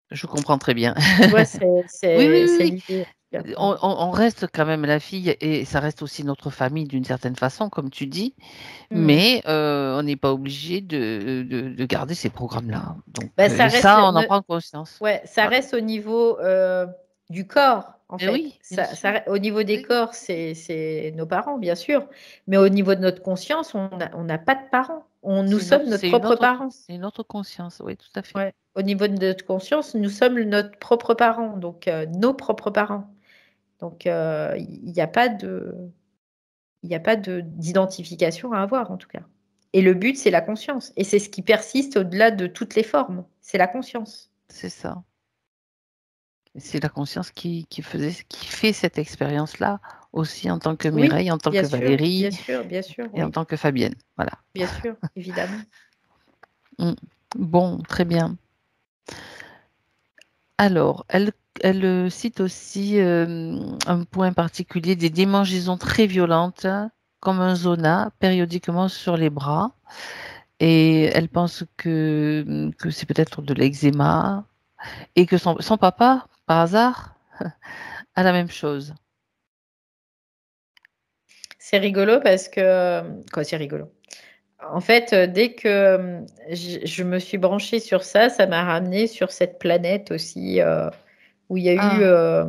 Je comprends très bien. Tu vois, Oui, oui, c'est oui. l'idée. On reste quand même la fille et ça reste aussi notre famille d'une certaine façon, comme tu dis, mais on n'est pas obligé de garder ces programmes-là. Donc, Bah, ça et reste, ça, on en prend conscience. ouais, ça Voilà. reste au niveau du corps, en Et fait. oui, bien sûr. Au niveau des Oui, corps, c'est nos parents, bien sûr. Mais au niveau de notre conscience, on n'a pas de parents. Nous sommes notre propre parent. c'est une autre conscience, oui, tout à fait. Ouais. Au niveau de notre conscience, nous sommes notre propre parent, donc nos propres parents. Donc, il n'y a pas d'identification à avoir, en tout cas. Et le but, c'est la conscience. Et c'est ce qui persiste au-delà de toutes les formes. C'est la conscience. C'est ça. C'est la conscience qui fait cette expérience-là aussi en tant que Oui, Mireille, en tant bien que sûr, Valérie bien sûr, et en oui, tant que Fabienne. Voilà. bien sûr, évidemment. Bon, très bien. Alors, elle cite aussi un point particulier, des démangeaisons très violentes, comme un zona, périodiquement sur les bras. Et elle pense que c'est peut-être de l'eczéma et que son papa, par hasard, a la même chose. C'est rigolo parce que... Quoi, c'est rigolo? En fait, dès que je me suis branchée sur ça, ça m'a ramené sur cette planète aussi où il y a eu Ah,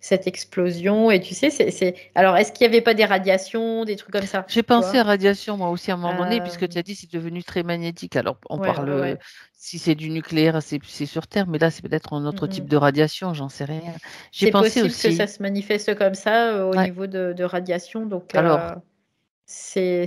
cette explosion. Et tu sais, alors, est-ce qu'il n'y avait pas des radiations, des trucs comme ça, j'ai tu pensé vois? à radiation, moi aussi, à un moment donné, puisque Euh, tu as dit c'est devenu très magnétique. Alors, on ouais, ouais, parle, ouais. si c'est du nucléaire, c'est sur Terre, mais là, c'est peut-être un autre type Mm. de radiation, j'en sais rien. J'ai C'est pensé possible que ça aussi. se manifeste comme ça au Ouais. niveau de radiation. Donc, Alors, c'est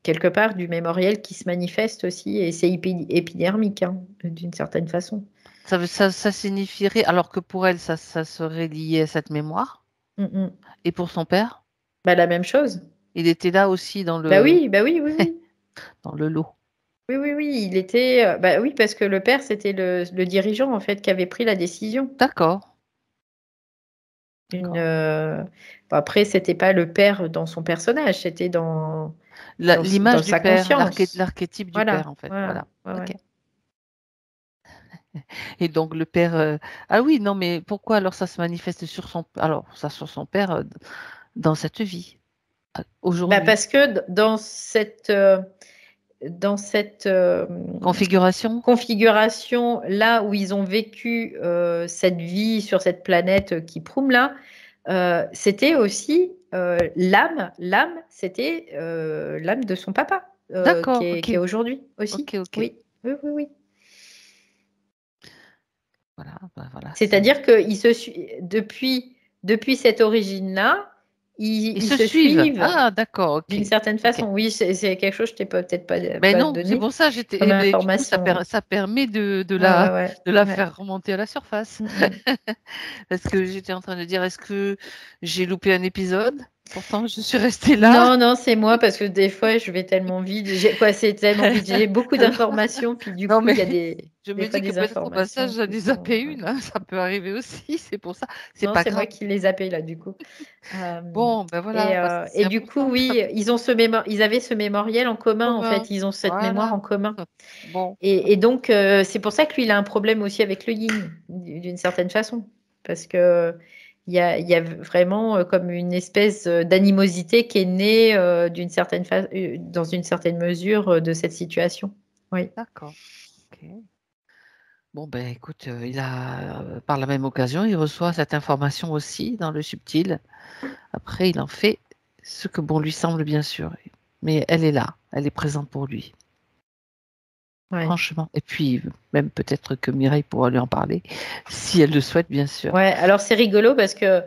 quelque part du mémoriel qui se manifeste aussi. Et c'est épidermique, hein, d'une certaine façon. ça signifierait, alors que pour elle, ça serait lié à cette mémoire. Mm. Et pour son père, Bah, la même chose. il était là aussi Bah oui, oui, oui. dans le lot. Oui, oui, oui. Il était. Bah oui, parce que le père, c'était le dirigeant, en fait, qui avait pris la décision. D'accord. Une, D'accord. bon, après, c'était pas le père dans son personnage, c'était dans L'image du sa père, conscience. l'archétype du père, Voilà, en fait. voilà. Voilà. Ouais, Ok. ouais. Et donc le père. Ah oui, non, mais pourquoi alors ça se manifeste sur sur son père dans cette vie, Bah, aujourd'hui? parce que dans cette Configuration? configuration là où ils ont vécu cette vie sur cette planète qui prouve là, c'était aussi l'âme, c'était l'âme de son papa D'accord, qui ok. est aujourd'hui aussi. Ok, ok. Oui, oui, oui, oui. Voilà, bah voilà. C'est-à-dire que depuis cette origine-là, Ils ils se se suivent. suivent Ah, d'accord, ok. d'une certaine Ok. façon. Oui, c'est quelque chose que je t'ai peut-être Mais pas non, c'est donné pour ça, comme du coup, information. ça permet Ouais, ouais, ouais. de la Ouais. faire remonter à la surface. Mm, mm. Parce que j'étais en train de dire, est-ce que j'ai loupé un épisode? Pourtant, je suis restée là. Non, non, c'est moi parce que des fois, je vais tellement vite. C'est tellement vite. J'ai beaucoup d'informations, puis du Non, coup, il y a mais je des me fois dis que des peut-être au passage, informations j'en qui ai sont. zappé une, hein, ça peut arriver aussi, c'est pour ça. C'est Non, pas c'est moi grave. qui les appelle là, du coup. Bon, ben voilà, parce que c'est Et du coup, important. oui, ils avaient ce mémoriel en commun, en Commun. fait. Ils ont cette mémoire Voilà. en commun. Bon, Et donc, c'est pour ça que lui, il a un problème aussi avec le yin, d'une certaine façon. Parce que il y a vraiment comme une espèce d'animosité qui est née dans une certaine mesure de cette situation. Oui. d'accord. Ok. Bon, ben écoute, par la même occasion, il reçoit cette information aussi dans le subtil. Après, il en fait ce que bon lui semble, bien sûr. Mais elle est là, elle est présente pour lui, Ouais. franchement. Et puis, même peut-être que Mireille pourra lui en parler, si elle le souhaite, bien sûr. Ouais, alors c'est rigolo parce que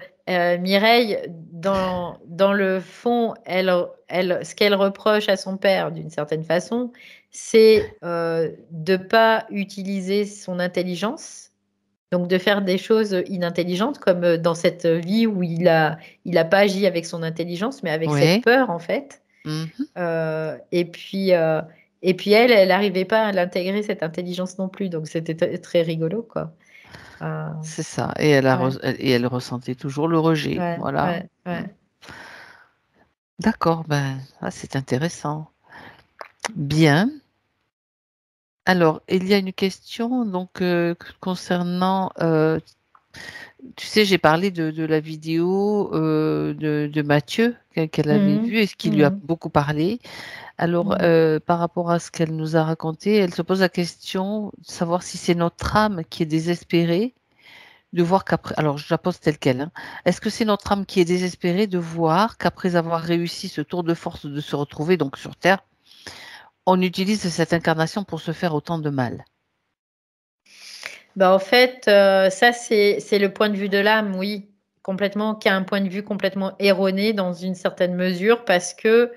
Mireille, dans le fond, ce qu'elle reproche à son père, d'une certaine façon, c'est de ne pas utiliser son intelligence, donc de faire des choses inintelligentes, comme dans cette vie où il a pas agi avec son intelligence, mais avec cette Oui. peur, en fait. Mhm. Et puis elle n'arrivait pas à l'intégrer, cette intelligence non plus, donc c'était très rigolo, quoi. Euh, C'est ça. Et elle ouais. et elle ressentait toujours le rejet. Ouais, Voilà. ouais, Mm. ouais. D'accord, ben, c'est intéressant. Bien. Alors, il y a une question donc concernant, tu sais, j'ai parlé de la vidéo de Mathieu qu'elle avait Mhm, vue et ce qui lui a mhm, beaucoup parlé. Alors, mhm. par rapport à ce qu'elle nous a raconté, elle se pose la question de savoir si c'est notre âme qui est désespérée de voir qu'après, alors je la pose telle quelle, hein. Est-ce que c'est notre âme qui est désespérée de voir qu'après avoir réussi ce tour de force de se retrouver donc sur Terre, on utilise cette incarnation pour se faire autant de mal? Bah, en fait, ça, c'est le point de vue de l'âme, oui, complètement, qui a un point de vue complètement erroné dans une certaine mesure, parce que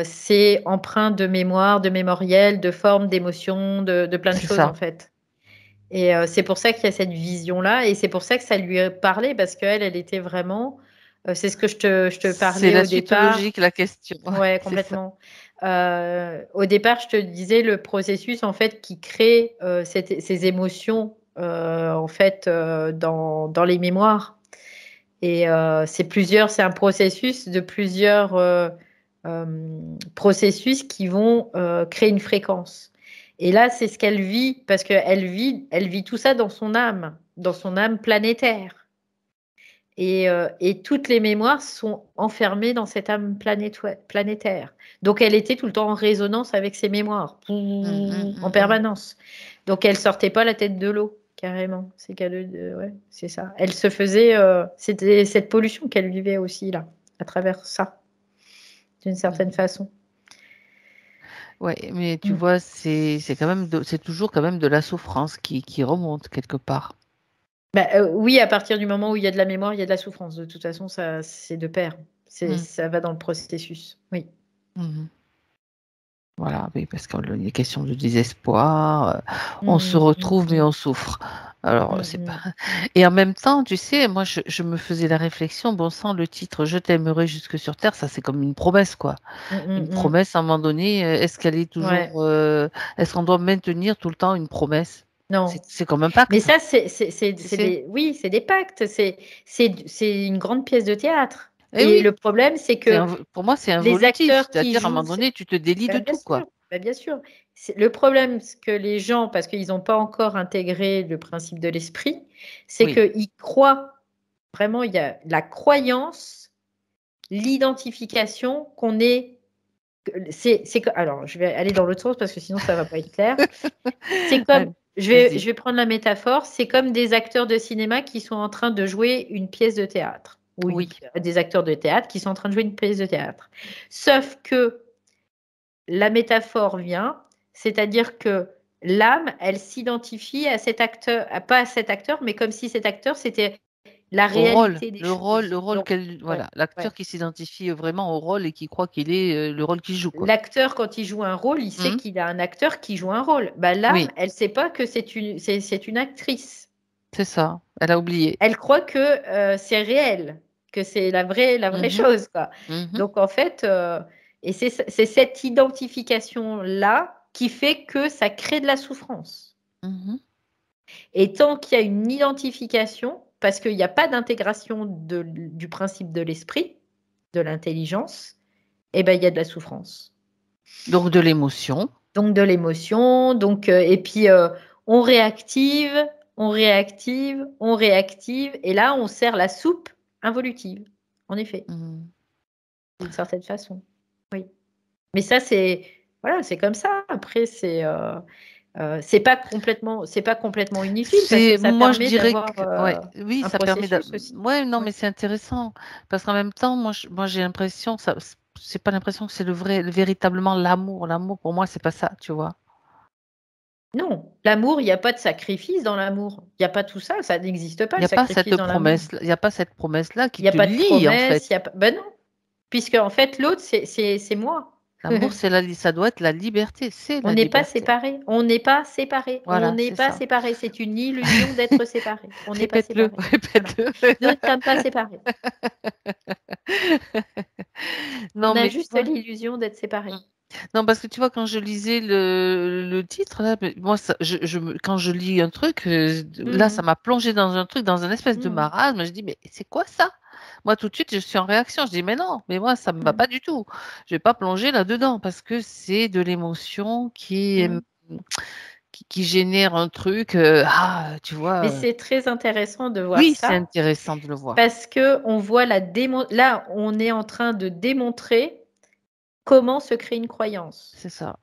c'est empreint de mémoire, de mémoriel, de forme, d'émotion, de plein de C'est choses, en ça. fait. Et c'est pour ça qu'il y a cette vision-là, et c'est pour ça que ça lui parlait, parce qu'elle, elle était vraiment, c'est ce que je te C'est parlais la au suite départ. logique, la question. Ouais, C'est ça. complètement. Au départ, je te disais le processus en fait qui crée ces émotions en fait dans les mémoires. Et c'est un processus de plusieurs euh, processus qui vont créer une fréquence. Et là, c'est ce qu'elle vit parce elle vit tout ça dans son âme planétaire. Et toutes les mémoires sont enfermées dans cette âme planétaire. Donc, elle était tout le temps en résonance avec ses mémoires, en Mm. permanence. Donc, elle sortait pas la tête de l'eau, carrément. Ouais, c'est ça. Elle se faisait, c'était cette pollution qu'elle vivait aussi là, à travers ça, d'une certaine Mhm. façon. Ouais, mais tu Mm. vois, c'est quand même c'est toujours quand même de la souffrance qui remonte quelque part. Bah, oui, à partir du moment où il y a de la mémoire, il y a de la souffrance. De toute façon, ça, c'est de pair. Mm. Ça va dans le processus. Oui. Mhm. Voilà, oui, parce qu'il est question de désespoir. On se Mm, mm, retrouve, mais mm, on souffre. Alors, mm, c'est pas. mm. Et en même temps, tu sais, moi, je me faisais la réflexion, bon sang, le titre Je t'aimerai jusque sur terre, ça, c'est comme une promesse, quoi. Mm, Une mm, mm. promesse, à un moment donné, est-ce qu'elle est Ouais, toujours. Est-ce qu'on doit maintenir tout le temps une promesse? non. C'est comme un Mais pacte, ça, tu sais. oui, c'est des pactes. C'est une grande pièce de théâtre. Eh Et oui, le problème, c'est que pour moi, c'est les involutif. acteurs qui C'est-à-dire, à un jouent, moment donné, tu te délies de ben, bien tout, quoi. sûr, ben, bien sûr. Le problème, c'est que les gens, parce qu'ils n'ont pas encore intégré le principe de l'esprit, c'est Oui. qu'ils croient vraiment, il y a la croyance, l'identification qu'on est. Alors, je vais aller dans l'autre sens parce que sinon, ça ne va pas être clair. C'est comme, Allez, je vas-y. vais prendre la métaphore, c'est comme des acteurs de cinéma qui sont en train de jouer une pièce de théâtre, ou Oui. des acteurs de théâtre qui sont en train de jouer une pièce de théâtre. Sauf que la métaphore vient, c'est-à-dire que l'âme, elle s'identifie à cet acteur, pas à cet acteur, mais comme si cet acteur, c'était la Au rôle, réalité des choses. le rôle Donc, ouais, voilà, ouais. l'acteur qui s'identifie vraiment au rôle et qui croit qu'il est le rôle qu'il joue, quoi. L'acteur, quand il joue un rôle, il sait Mhm. qu'il a un acteur qui joue un rôle. Bah, l'âme, Oui, elle ne sait pas que c'est une actrice. c'est ça. Elle a oublié. Elle croit que c'est réel, que c'est la vraie chose, quoi. Mhm. Donc, en fait, et c'est cette identification-là qui fait que ça crée de la souffrance. Mhm. Et tant qu'il y a une identification, parce qu'il n'y a pas d'intégration du principe de l'esprit, de l'intelligence, eh ben, il y a de la souffrance. Donc de l'émotion. Donc de l'émotion, et puis on réactive, on réactive, on réactive, et là on sert la soupe involutive, en effet, Mhm. d'une certaine façon. Oui. Mais ça voilà, c'est comme ça. Après c'est pas complètement inutile parce que ça Moi je permet dirais d'avoir que ouais, oui, un ça permet processus aussi. ouais, non, Ouais. mais c'est intéressant parce qu'en même temps, moi j'ai l'impression ça, c'est pas l'impression que c'est véritablement l'amour. L'amour pour moi, c'est pas ça, tu vois. Non, l'amour, il n'y a pas de sacrifice dans l'amour. Il n'y a pas tout ça, ça n'existe pas Il le n'y a pas sacrifice cette dans l'amour. promesse, il y a pas cette promesse-là Il qui n'y a te pas de lie en promesse, il y fait. a pas... Ben non, puisque en fait l'autre, c'est moi. L'amour, ça doit être la liberté, c'est On la n'est pas liberté. séparés. On n'est pas séparés. On Voilà, n'est c'est pas ça. séparés. C'est une illusion d'être séparés. On n'est pas Répète-le, séparés. Voilà. répète-le. Nous ne sommes pas séparés. Non, On a mais tu juste vois. l'illusion d'être Mm. séparés. Non, parce que tu vois, quand je lisais le titre, là, moi, quand je lis un truc, là, ça Mhm. m'a plongé dans un truc, dans une espèce de Mhm. marasme. Je dis, mais c'est quoi ça? Moi, tout de suite, je suis en réaction. Je dis, mais non, mais moi, ça me va Mhm. pas du tout. Je vais pas plonger là-dedans parce que c'est de l'émotion Mhm. qui génère un truc. Tu Mais vois. c'est très intéressant de voir Oui, c'est ça intéressant de le voir. parce que on voit là, on est en train de démontrer comment se crée une croyance. C'est ça.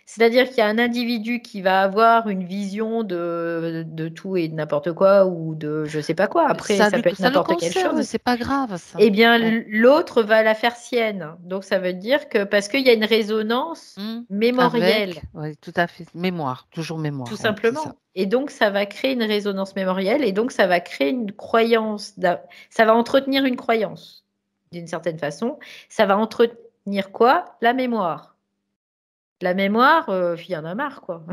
C'est-à-dire qu'il y a un individu qui va avoir une vision de tout et de n'importe quoi ou de je sais pas quoi. Après, ça peut être Ça le n'importe quelle concerne, chose. c'est pas grave, ça. Eh bien, Ouais. l'autre va la faire sienne. Donc, ça veut dire que parce qu'il y a une résonance mémorielle, Oui, tout à fait. Mémoire, toujours tout mémoire, ouais, c'est ça. simplement. Et donc, ça va créer une résonance mémorielle et donc, ça va créer une croyance. Ça va entretenir une croyance, d'une certaine façon. Ça va entretenir quoi? La mémoire. La mémoire, il y en a marre, quoi.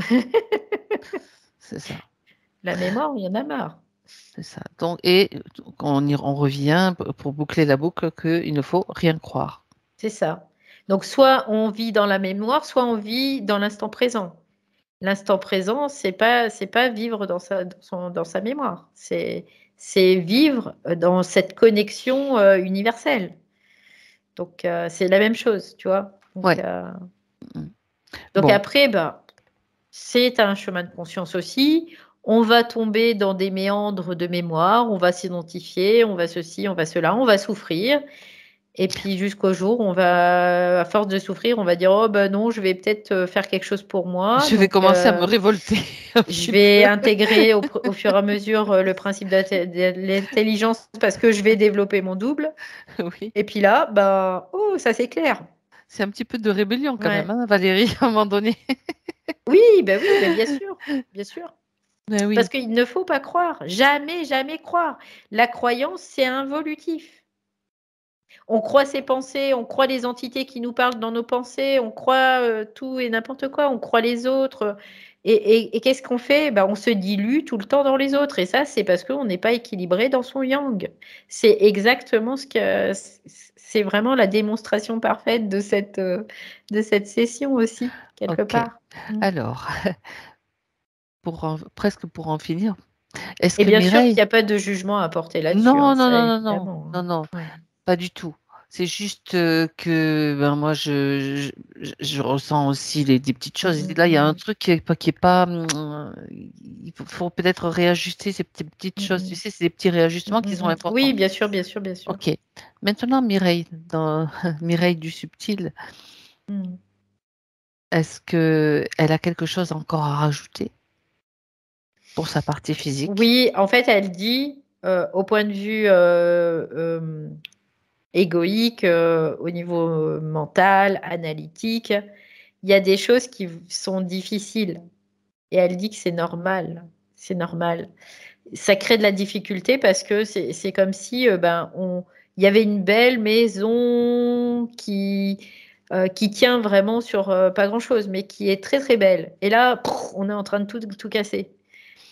C'est ça, La mémoire, il y en a marre. c'est ça. Donc, on revient pour boucler la boucle qu'il ne faut rien croire. C'est ça. Donc, soit on vit dans la mémoire, soit on vit dans l'instant présent. L'instant présent, c'est pas vivre dans sa mémoire. C'est vivre dans cette connexion universelle. Donc, c'est la même chose, tu vois. Donc, Ouais. Mm. donc Bon, après, ben, c'est un chemin de conscience aussi. On va tomber dans des méandres de mémoire, on va s'identifier, on va ceci, on va cela, on va souffrir. Et puis jusqu'au jour, à force de souffrir, on va dire, oh ben non, je vais peut-être faire quelque chose pour moi. je vais Donc, commencer à me révolter un je petit vais peu. intégrer au fur et à mesure le principe de l'intelligence parce que je vais développer mon double. Oui. Et puis là, ben, oh, ça c'est clair. C'est un petit peu de rébellion quand même, Ouais. hein, Valérie, à un moment donné. Oui, ben bien sûr, bien sûr. Mais Parce oui. qu'il ne faut pas croire, jamais, jamais croire. La croyance, c'est involutif. On croit ses pensées, on croit les entités qui nous parlent dans nos pensées, on croit tout et n'importe quoi, on croit les autres. Et qu'est-ce qu'on fait? Ben, on se dilue tout le temps dans les autres. Et ça, c'est parce qu'on n'est pas équilibré dans son yang. C'est exactement c'est vraiment la démonstration parfaite de cette session aussi, quelque Ok. part. Mm. Alors, presque pour en finir, est-ce Et que bien sûr qu'il Mireille... n'y a pas de jugement à porter là-dessus, Non, hein, non, ça non, non, non, évidemment. non, non, Hein. Ouais. pas du tout. C'est juste que ben, moi, je ressens aussi des petites Mm, choses. mm, Là, il y a un mm, truc qui est pas. Il faut peut-être réajuster ces petites mm, choses. Tu mm, sais, c'est des petits mm, réajustements qui sont mm, mm. Oui, importants. bien sûr, bien sûr, bien sûr. Ok. Maintenant, Mireille, dans Mireille du subtil, Mm. est-ce que elle a quelque chose encore à rajouter pour sa partie physique? Oui, en fait, elle dit, au point de vue égoïque, au niveau mental, analytique, il y a des choses qui sont difficiles. Et elle dit que c'est normal. C'est normal. Ça crée de la difficulté parce que c'est comme si il y avait une belle maison qui tient vraiment sur pas grand-chose, mais qui est très très belle. Et là, on est en train de tout casser,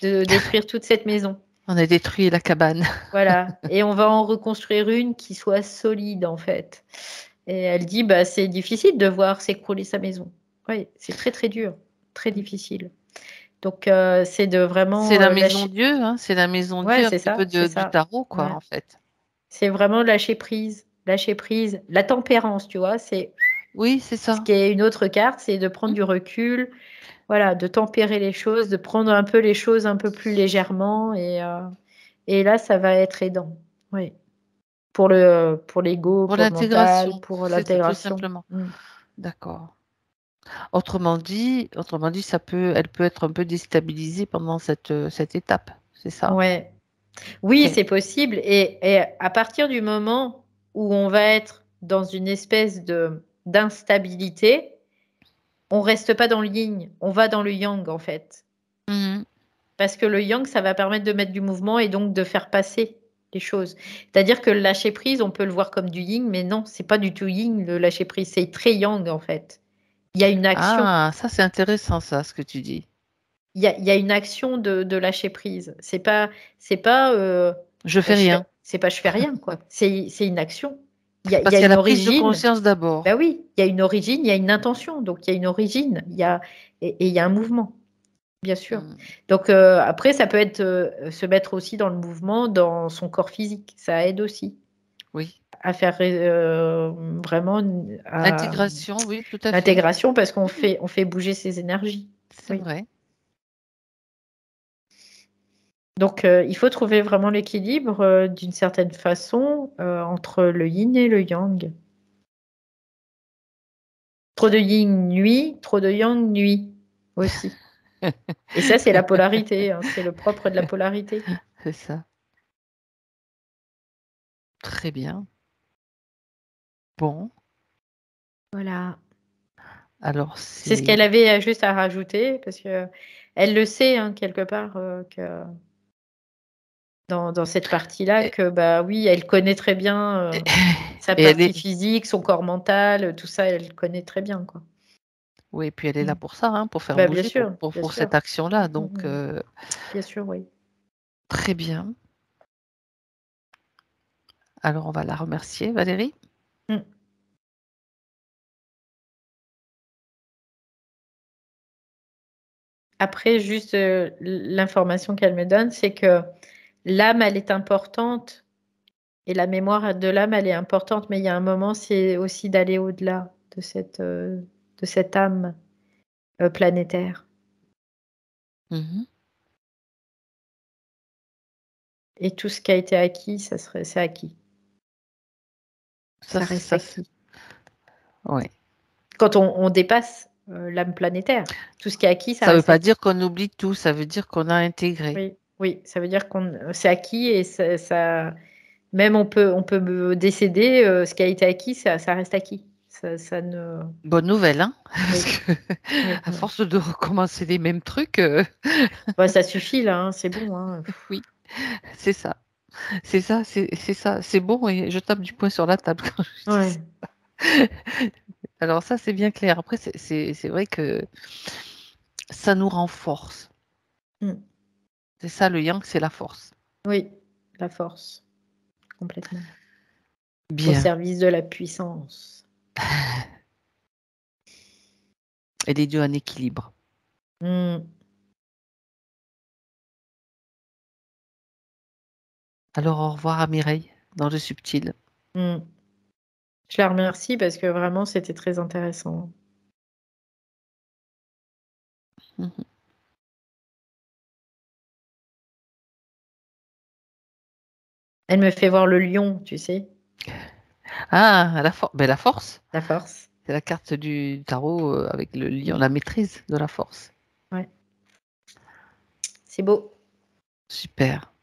de détruire toute cette maison. On a détruit la cabane. Voilà. Et on va en reconstruire une qui soit solide, en fait. Et elle dit, bah, c'est difficile de voir s'écrouler sa maison. Oui, c'est très, très dur, très difficile. Donc, c'est de vraiment C'est la maison lâcher. Dieu, hein, c'est la maison Ouais, Dieu, un c'est petit peu ça, c'est du ça. tarot, quoi, Ouais. en fait. C'est vraiment lâcher prise, lâcher prise. La tempérance, tu vois, c'est Oui, c'est ce ça. qui est une autre carte, c'est de prendre Mmh. du recul, voilà, de tempérer les choses, de prendre un peu les choses un peu plus légèrement, et là, ça va être aidant. Oui. Pour l'ego, Pour pour le mental, l'intégration, pour c'est tout l'intégration. simplement. D'accord. Autrement dit, elle peut être un peu déstabilisée pendant cette étape, c'est ça? Ouais. Oui, OK. c'est possible. Et à partir du moment où on va être dans une espèce d'instabilité, on reste pas dans le yin, on va dans le yang en fait. Mmh. Parce que le yang, ça va permettre de mettre du mouvement et donc de faire passer les choses. C'est-à-dire que le lâcher prise, on peut le voir comme du yin, mais non, c'est pas du tout yin le lâcher prise, c'est très yang en fait. Il y a une action, Ah, ça, c'est intéressant ça, ce que tu dis. il y a une action de lâcher prise. C'est pas, Je fais rien. je fais rien quoi. C'est une action. Il Parce y a qu'il y a une la prise de origine. conscience Ben d'abord. oui, il y a une origine, il y a une intention. Donc il y a une origine, et il y a un mouvement. Bien sûr. Mmh. Donc après, ça peut être se mettre aussi dans le mouvement, dans son corps physique. Ça aide aussi Oui. à faire vraiment à L'intégration, oui, tout à fait. l'intégration parce qu'on Mmh. fait bouger ses énergies. C'est Oui. vrai. Donc il faut trouver vraiment l'équilibre d'une certaine façon entre le yin et le yang. Trop de yin nuit, trop de yang nuit aussi. Et ça, c'est la polarité, hein, c'est le propre de la polarité. C'est ça. Très bien. Bon, Voilà. alors C'est ce c'est qu'elle avait juste à rajouter parce que elle le sait, hein, quelque part, que dans cette partie-là et que, bah, oui, elle connaît très bien, sa et elle partie est physique, son corps mental, tout ça, elle connaît très bien, quoi. oui, puis elle est là Mmh. pour ça, hein, pour faire Bah, bien bouger, sûr, bien pour sûr. cette action-là, Mmh donc mh. Bien sûr, oui. très bien. Alors on va la remercier, Valérie. Mmh. Après juste, l'information qu'elle me donne, c'est que l'âme, elle est importante et la mémoire de l'âme, elle est importante, mais il y a un moment, c'est aussi d'aller au-delà de cette âme, planétaire. Mmh. Et tout ce qui a été acquis, c'est acquis. Ça Ça c'est reste ça c'est acquis. ouais. Quand on dépasse, l'âme planétaire, tout ce qui est acquis, ça Ça veut reste pas acquis. dire qu'on oublie tout, ça veut dire qu'on a intégré. Oui, oui, ça veut dire qu'on c'est acquis et ça même on peut me décéder, ce qui a été acquis, ça reste acquis. Ça ne Bonne nouvelle, hein? Parce oui, que oui, à force de recommencer les mêmes trucs, bah, ça suffit là, hein, c'est bon, hein. oui, c'est ça. C'est ça, c'est ça. C'est bon et je tape du poing sur la table quand je dis ça. Ouais. Alors ça, c'est bien clair. Après, c'est vrai que ça nous renforce. Mmh. C'est ça le yang, c'est la force. Oui, la force, complètement. Au Bien. service de la puissance. Et les 2 en équilibre. Mmh. Alors au revoir à Mireille, dans le subtil. Mmh. Je la remercie parce que vraiment c'était très intéressant. Mmh mh. Elle me fait voir le lion, tu sais? Ah, la force, La force. c'est la carte du tarot, avec le lion, Mmh. la maîtrise de la force. Ouais, c'est beau. Super.